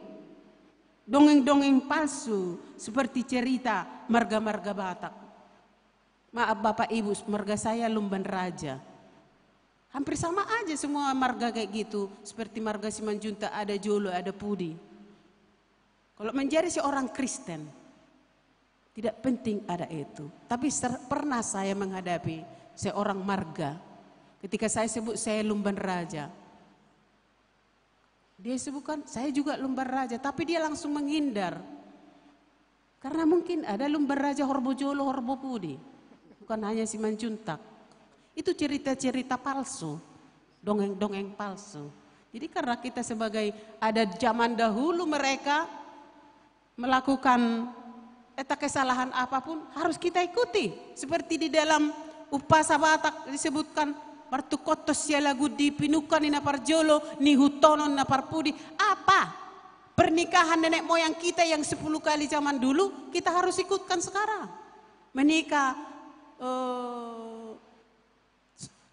Dongeng-dongeng palsu seperti cerita marga-marga Batak. Maaf Bapak Ibu, marga saya Lumban Raja. Hampir sama aja semua marga kayak gitu. Seperti marga Simanjuntak, ada Jolo, ada Pudi. Kalau menjadi seorang Kristen, tidak penting ada itu. Tapi pernah saya menghadapi seorang marga. Ketika saya sebut saya Lumban Raja, dia sebutkan saya juga Lumban Raja, tapi dia langsung menghindar. Karena mungkin ada Lumban Raja Horbo Jolo, Horbo Pudi. Bukan hanya Simanjuntak. Itu cerita-cerita palsu, dongeng-dongeng palsu. Jadi karena kita sebagai ada zaman dahulu mereka melakukan kesalahan apapun harus kita ikuti. Seperti di dalam Upasa Batak disebutkan Martukotos sialagu dipinukan ina parjolo ni hutonon na parpudi. Apa? Pernikahan nenek moyang kita yang 10 kali zaman dulu kita harus ikutkan sekarang. Menikah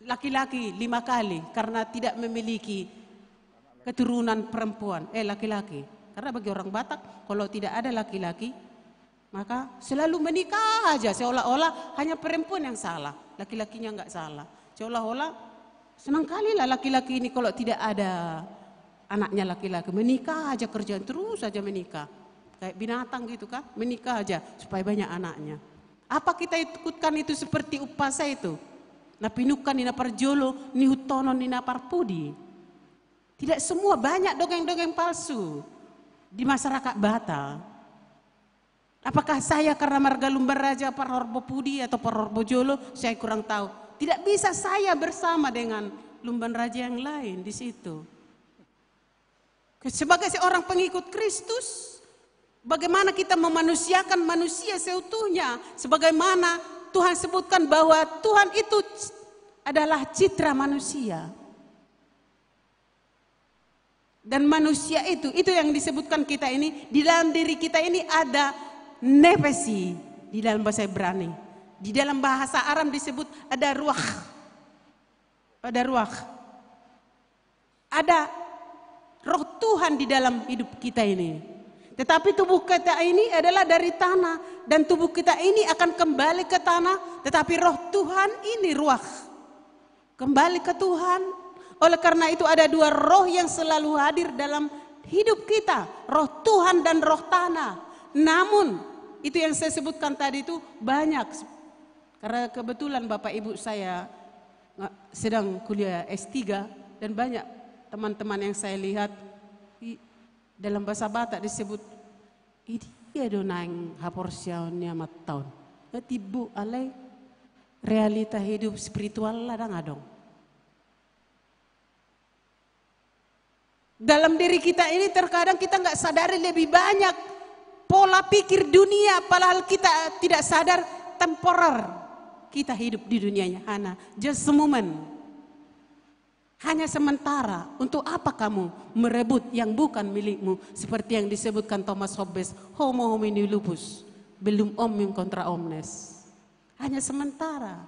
laki-laki 5 kali karena tidak memiliki keturunan perempuan, laki-laki. Karena bagi orang Batak kalau tidak ada laki-laki maka selalu menikah aja, seolah-olah hanya perempuan yang salah, laki-lakinya enggak salah. Seolah-olah senang kali lah laki-laki ini kalau tidak ada anaknya laki-laki, menikah aja, kerjaan terus aja menikah. Kayak binatang gitu kan, menikah aja supaya banyak anaknya. Apa kita ikutkan itu seperti Upasa itu? Napinukan nina parjolo, ni hutonon nina parpudi. Tidak semua, banyak dongeng-dongeng palsu di masyarakat Batak. Apakah saya karena marga Lumban Raja Parhorbo Pudi atau Parhorbo Jolo, saya kurang tahu. Tidak bisa saya bersama dengan Lumban Raja yang lain di situ. Sebagai seorang pengikut Kristus, bagaimana kita memanusiakan manusia seutuhnya, sebagaimana Tuhan sebutkan bahwa Tuhan itu adalah citra manusia. Dan manusia itu yang disebutkan kita ini, di dalam diri kita ini ada nefesi di dalam bahasa Ibrani. Di dalam bahasa Aram disebut ada ruach. Ada ruach. Ada roh Tuhan di dalam hidup kita ini. Tetapi tubuh kita ini adalah dari tanah. Dan tubuh kita ini akan kembali ke tanah. Tetapi roh Tuhan ini ruach. Kembali ke Tuhan. Oleh karena itu ada dua roh yang selalu hadir dalam hidup kita. Roh Tuhan dan roh tanah. Namun itu yang saya sebutkan tadi itu banyak. Karena kebetulan Bapak Ibu saya sedang kuliah S3. Dan banyak teman-teman yang saya lihat dalam bahasa Batak disebut dia do naing haporsiaunnya mataun. Tibu alai realita hidup spiritual ladang adong. Dalam diri kita ini terkadang kita nggak sadari lebih banyak pola pikir dunia, padahal kita tidak sadar temporer kita hidup di dunianya. Hana, just a moment. Hanya sementara. Untuk apa kamu merebut yang bukan milikmu? Seperti yang disebutkan Thomas Hobbes, homo homini lupus, belum omnium contra omnes. Hanya sementara.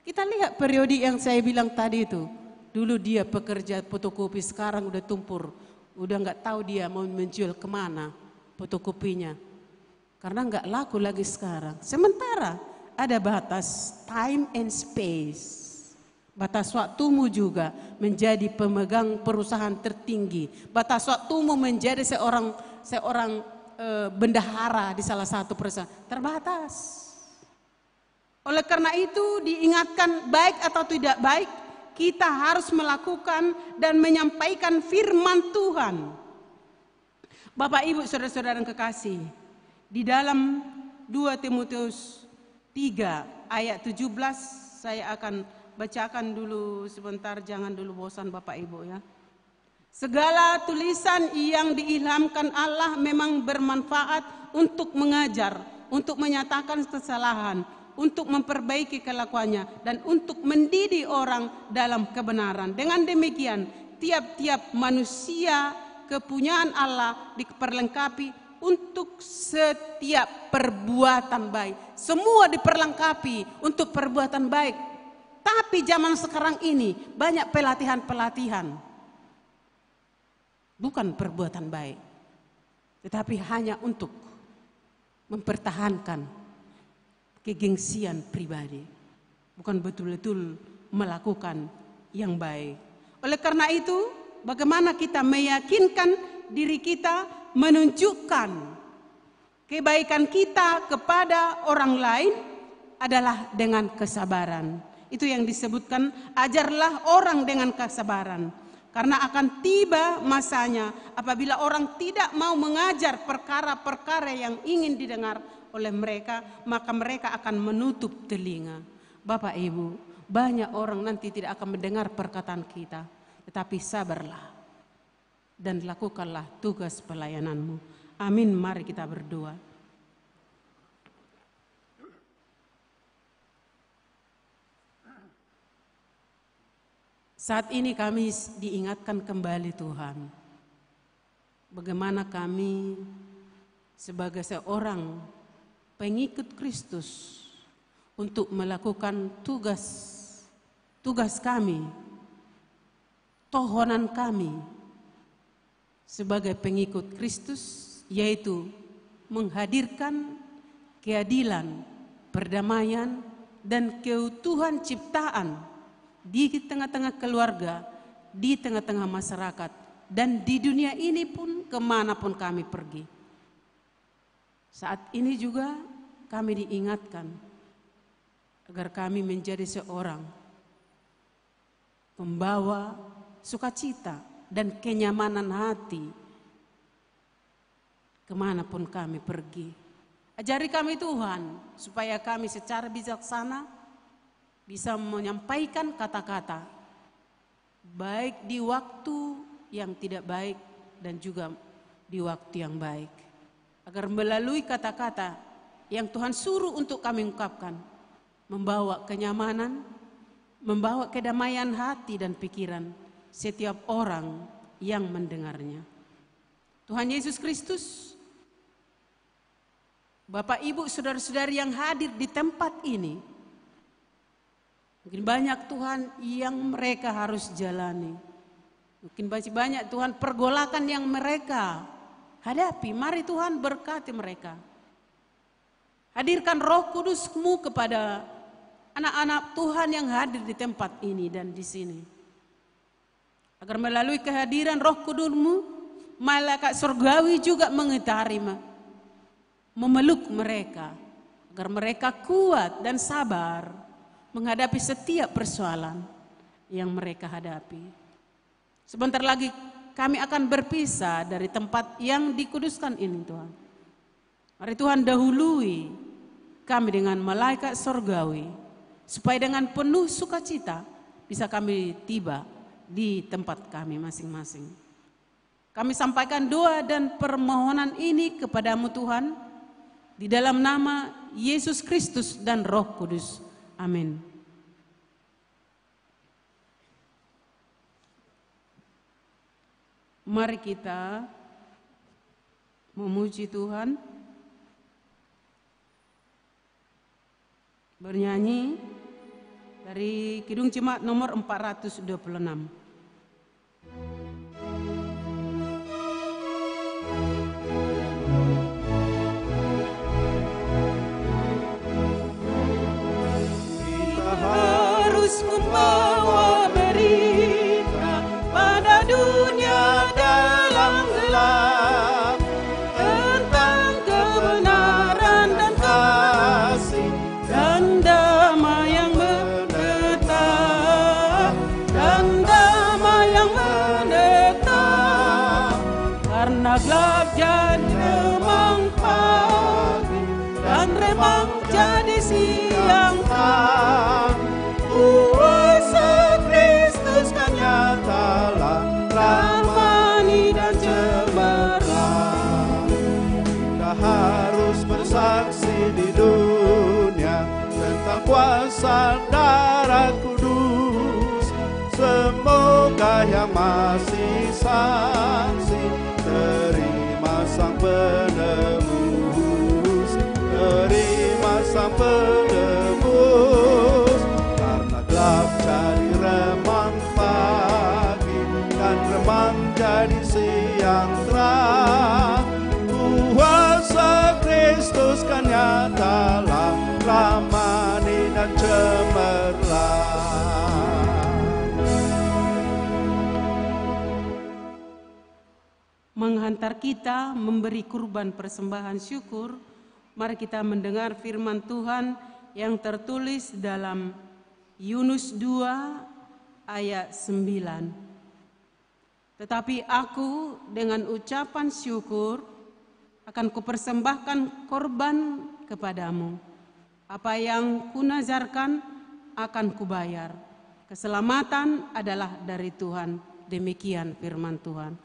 Kita lihat periode yang saya bilang tadi itu. Dulu dia pekerja fotokopi, sekarang udah tumpur. Udah nggak tahu dia mau menjual kemana fotokopinya. Karena nggak laku lagi sekarang. Sementara ada batas time and space. Batas waktumu juga menjadi pemegang perusahaan tertinggi. Batas waktumu menjadi seorang bendahara di salah satu perusahaan. Terbatas. Oleh karena itu diingatkan baik atau tidak baik, kita harus melakukan dan menyampaikan firman Tuhan. Bapak Ibu saudara-saudara yang kekasih, di dalam 2 Timotius 3 ayat 17 saya akan bacakan dulu sebentar, jangan dulu bosan Bapak Ibu ya. Segala tulisan yang diilhamkan Allah memang bermanfaat untuk mengajar, untuk menyatakan kesalahan, untuk memperbaiki kelakuannya, dan untuk mendidik orang dalam kebenaran. Dengan demikian, tiap-tiap manusia kepunyaan Allah diperlengkapi untuk setiap perbuatan baik. Semua diperlengkapi untuk perbuatan baik. Tapi zaman sekarang ini banyak pelatihan-pelatihan. Bukan perbuatan baik. Tetapi hanya untuk mempertahankan kegengsian pribadi. Bukan betul-betul melakukan yang baik. Oleh karena itu, bagaimana kita meyakinkan diri kita menunjukkan kebaikan kita kepada orang lain adalah dengan kesabaran. Itu yang disebutkan, ajarlah orang dengan kesabaran. Karena akan tiba masanya apabila orang tidak mau mengajar perkara-perkara yang ingin didengar oleh mereka, maka mereka akan menutup telinga. Bapak Ibu, banyak orang nanti tidak akan mendengar perkataan kita. Tetapi sabarlah dan lakukanlah tugas pelayananmu. Amin, mari kita berdoa. Saat ini kami diingatkan kembali Tuhan, bagaimana kami sebagai seorang pengikut Kristus untuk melakukan tugas kami, tohonan kami sebagai pengikut Kristus, yaitu menghadirkan keadilan, perdamaian, dan keutuhan ciptaan di tengah-tengah keluarga, di tengah-tengah masyarakat, dan di dunia ini pun kemanapun kami pergi. Saat ini juga kami diingatkan agar kami menjadi seorang pembawa sukacita dan kenyamanan hati kemanapun kami pergi. Ajari kami Tuhan supaya kami secara bijaksana bisa menyampaikan kata-kata baik di waktu yang tidak baik dan juga di waktu yang baik. Agar melalui kata-kata yang Tuhan suruh untuk kami ungkapkan, membawa kenyamanan, membawa kedamaian hati dan pikiran setiap orang yang mendengarnya. Tuhan Yesus Kristus, Bapak, Ibu, saudara-saudari yang hadir di tempat ini, mungkin banyak Tuhan yang mereka harus jalani. Mungkin masih banyak Tuhan pergolakan yang mereka hadapi. Mari Tuhan berkati mereka. Hadirkan Roh Kudus-Mu kepada anak-anak Tuhan yang hadir di tempat ini dan di sini. Agar melalui kehadiran Roh Kudus-Mu, malaikat surgawi juga mengitari, memeluk mereka. Agar mereka kuat dan sabar menghadapi setiap persoalan yang mereka hadapi. Sebentar lagi kami akan berpisah dari tempat yang dikuduskan ini, Tuhan. Mari Tuhan dahului kami dengan malaikat surgawi, supaya dengan penuh sukacita bisa kami tiba di tempat kami masing-masing. Kami sampaikan doa dan permohonan ini kepadamu Tuhan, di dalam nama Yesus Kristus dan Roh Kudus. Amin. Mari kita memuji Tuhan, bernyanyi dari Kidung Jemaat nomor 426. Kita harus membawa berita pada dunia dalam gelap tentang kebenaran dan kasih dan damai yang menetap, dan damai yang menetap. Karena gelap jadi remang pagi dan remang jadi siang hari, kuasa Kristus kan nyata lamani dan cemerlang. Kita harus bersaksi di dunia tentang kuasa darah kudus. Semoga yang masih saksi terima sang penebus, terima sang penebus. Karena gelap jadi remang pagi dan remang jadi siang terang, kuasa Kristus kan nyata lamani dan cemerlang. Menghantar kita memberi kurban persembahan syukur, mari kita mendengar firman Tuhan yang tertulis dalam Yunus 2 ayat 9. Tetapi aku dengan ucapan syukur akan kupersembahkan korban kepadamu. Apa yang kunazarkan akan kubayar. Keselamatan adalah dari Tuhan. Demikian firman Tuhan.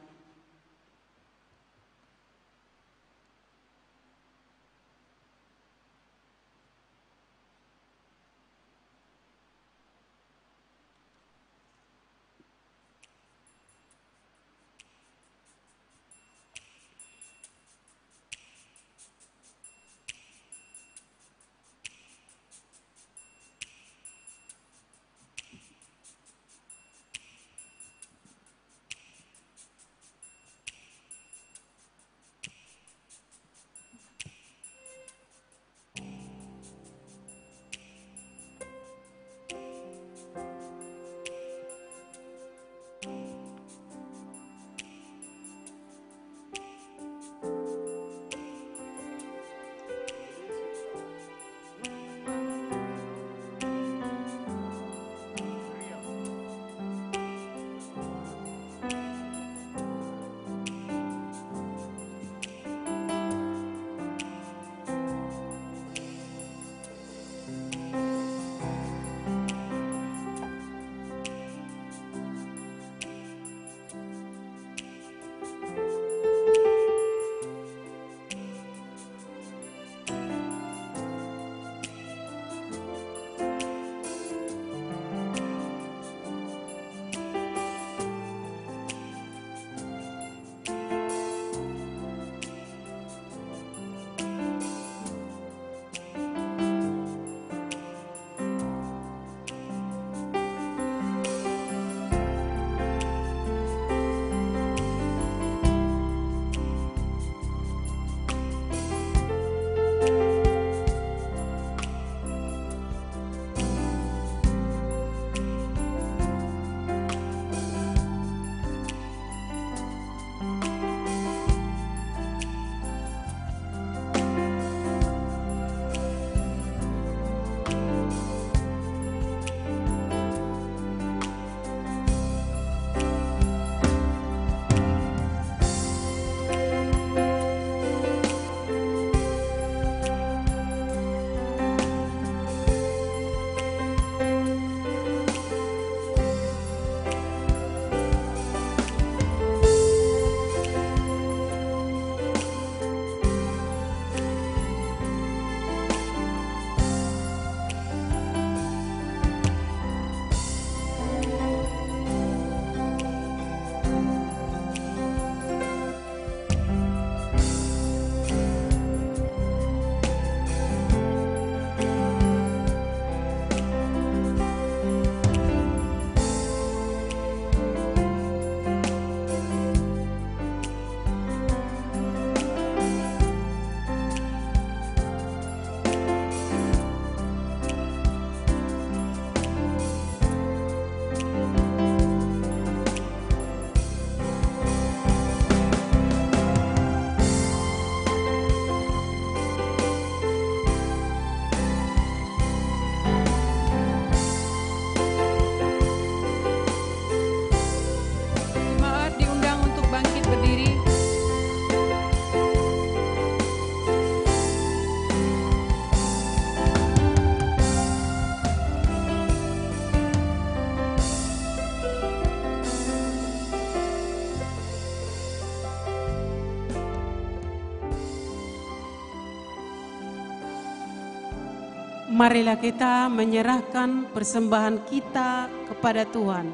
Marilah kita menyerahkan persembahan kita kepada Tuhan.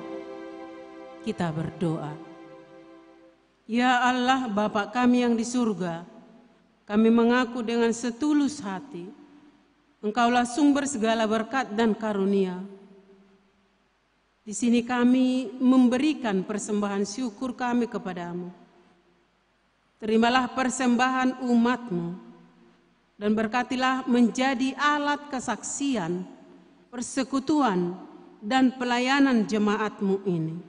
Kita berdoa. Ya Allah, Bapa kami yang di surga, kami mengaku dengan setulus hati, Engkaulah sumber segala berkat dan karunia. Di sini kami memberikan persembahan syukur kami kepadamu. Terimalah persembahan umat-Mu, dan berkatilah menjadi alat kesaksian, persekutuan, dan pelayanan jemaat-Mu ini.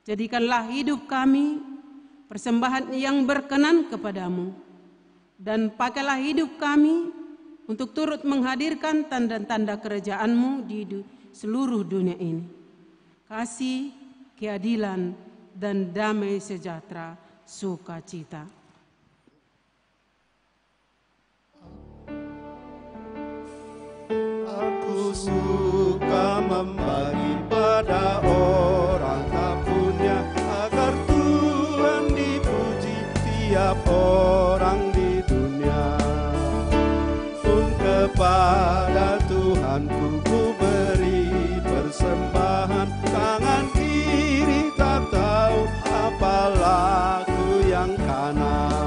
Jadikanlah hidup kami persembahan yang berkenan kepadamu, dan pakailah hidup kami untuk turut menghadirkan tanda-tanda kerajaan-Mu di seluruh dunia ini. Kasih, keadilan, dan damai sejahtera, sukacita. Aku suka membagi pada orang tak punya, agar Tuhan dipuji tiap orang di dunia. Pun kepada Tuhanku ku beri persembahan, tangan kiri tak tahu apa laku yang kanan.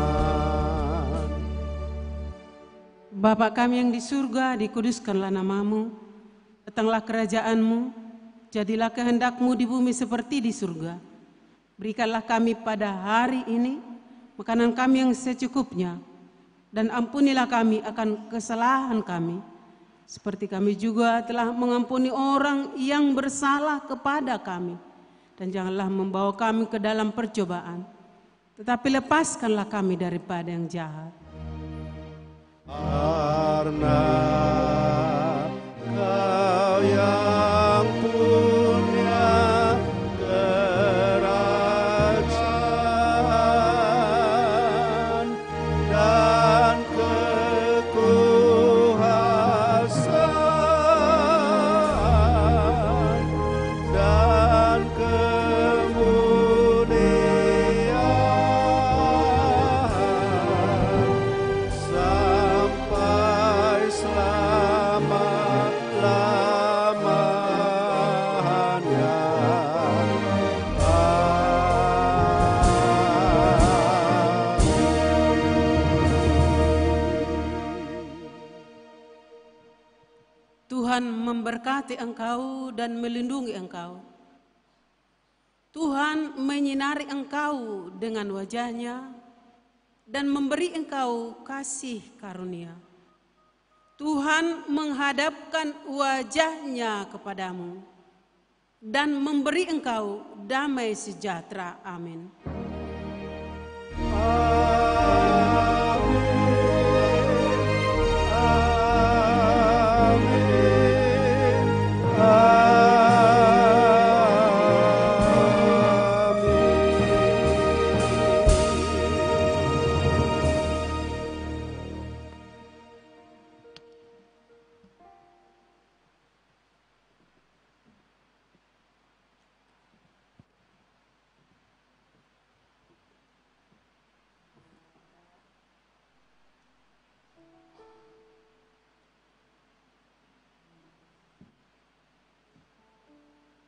Bapa kami yang di surga, dikuduskanlah nama-Mu, datanglah kerajaan-Mu, jadilah kehendak-Mu di bumi seperti di surga. Berikanlah kami pada hari ini makanan kami yang secukupnya, dan ampunilah kami akan kesalahan kami, seperti kami juga telah mengampuni orang yang bersalah kepada kami. Dan janganlah membawa kami ke dalam percobaan, tetapi lepaskanlah kami daripada yang jahat. Karena Kau yang punya kerajaan dan kekuasaan dan kemuliaan sampai selama-lamanya. Tuhan memberkati engkau dan melindungi engkau. Tuhan menyinari engkau dengan wajah-Nya dan memberi engkau kasih karunia. Tuhan menghadapkan wajah-Nya kepadamu dan memberi engkau damai sejahtera. Amin.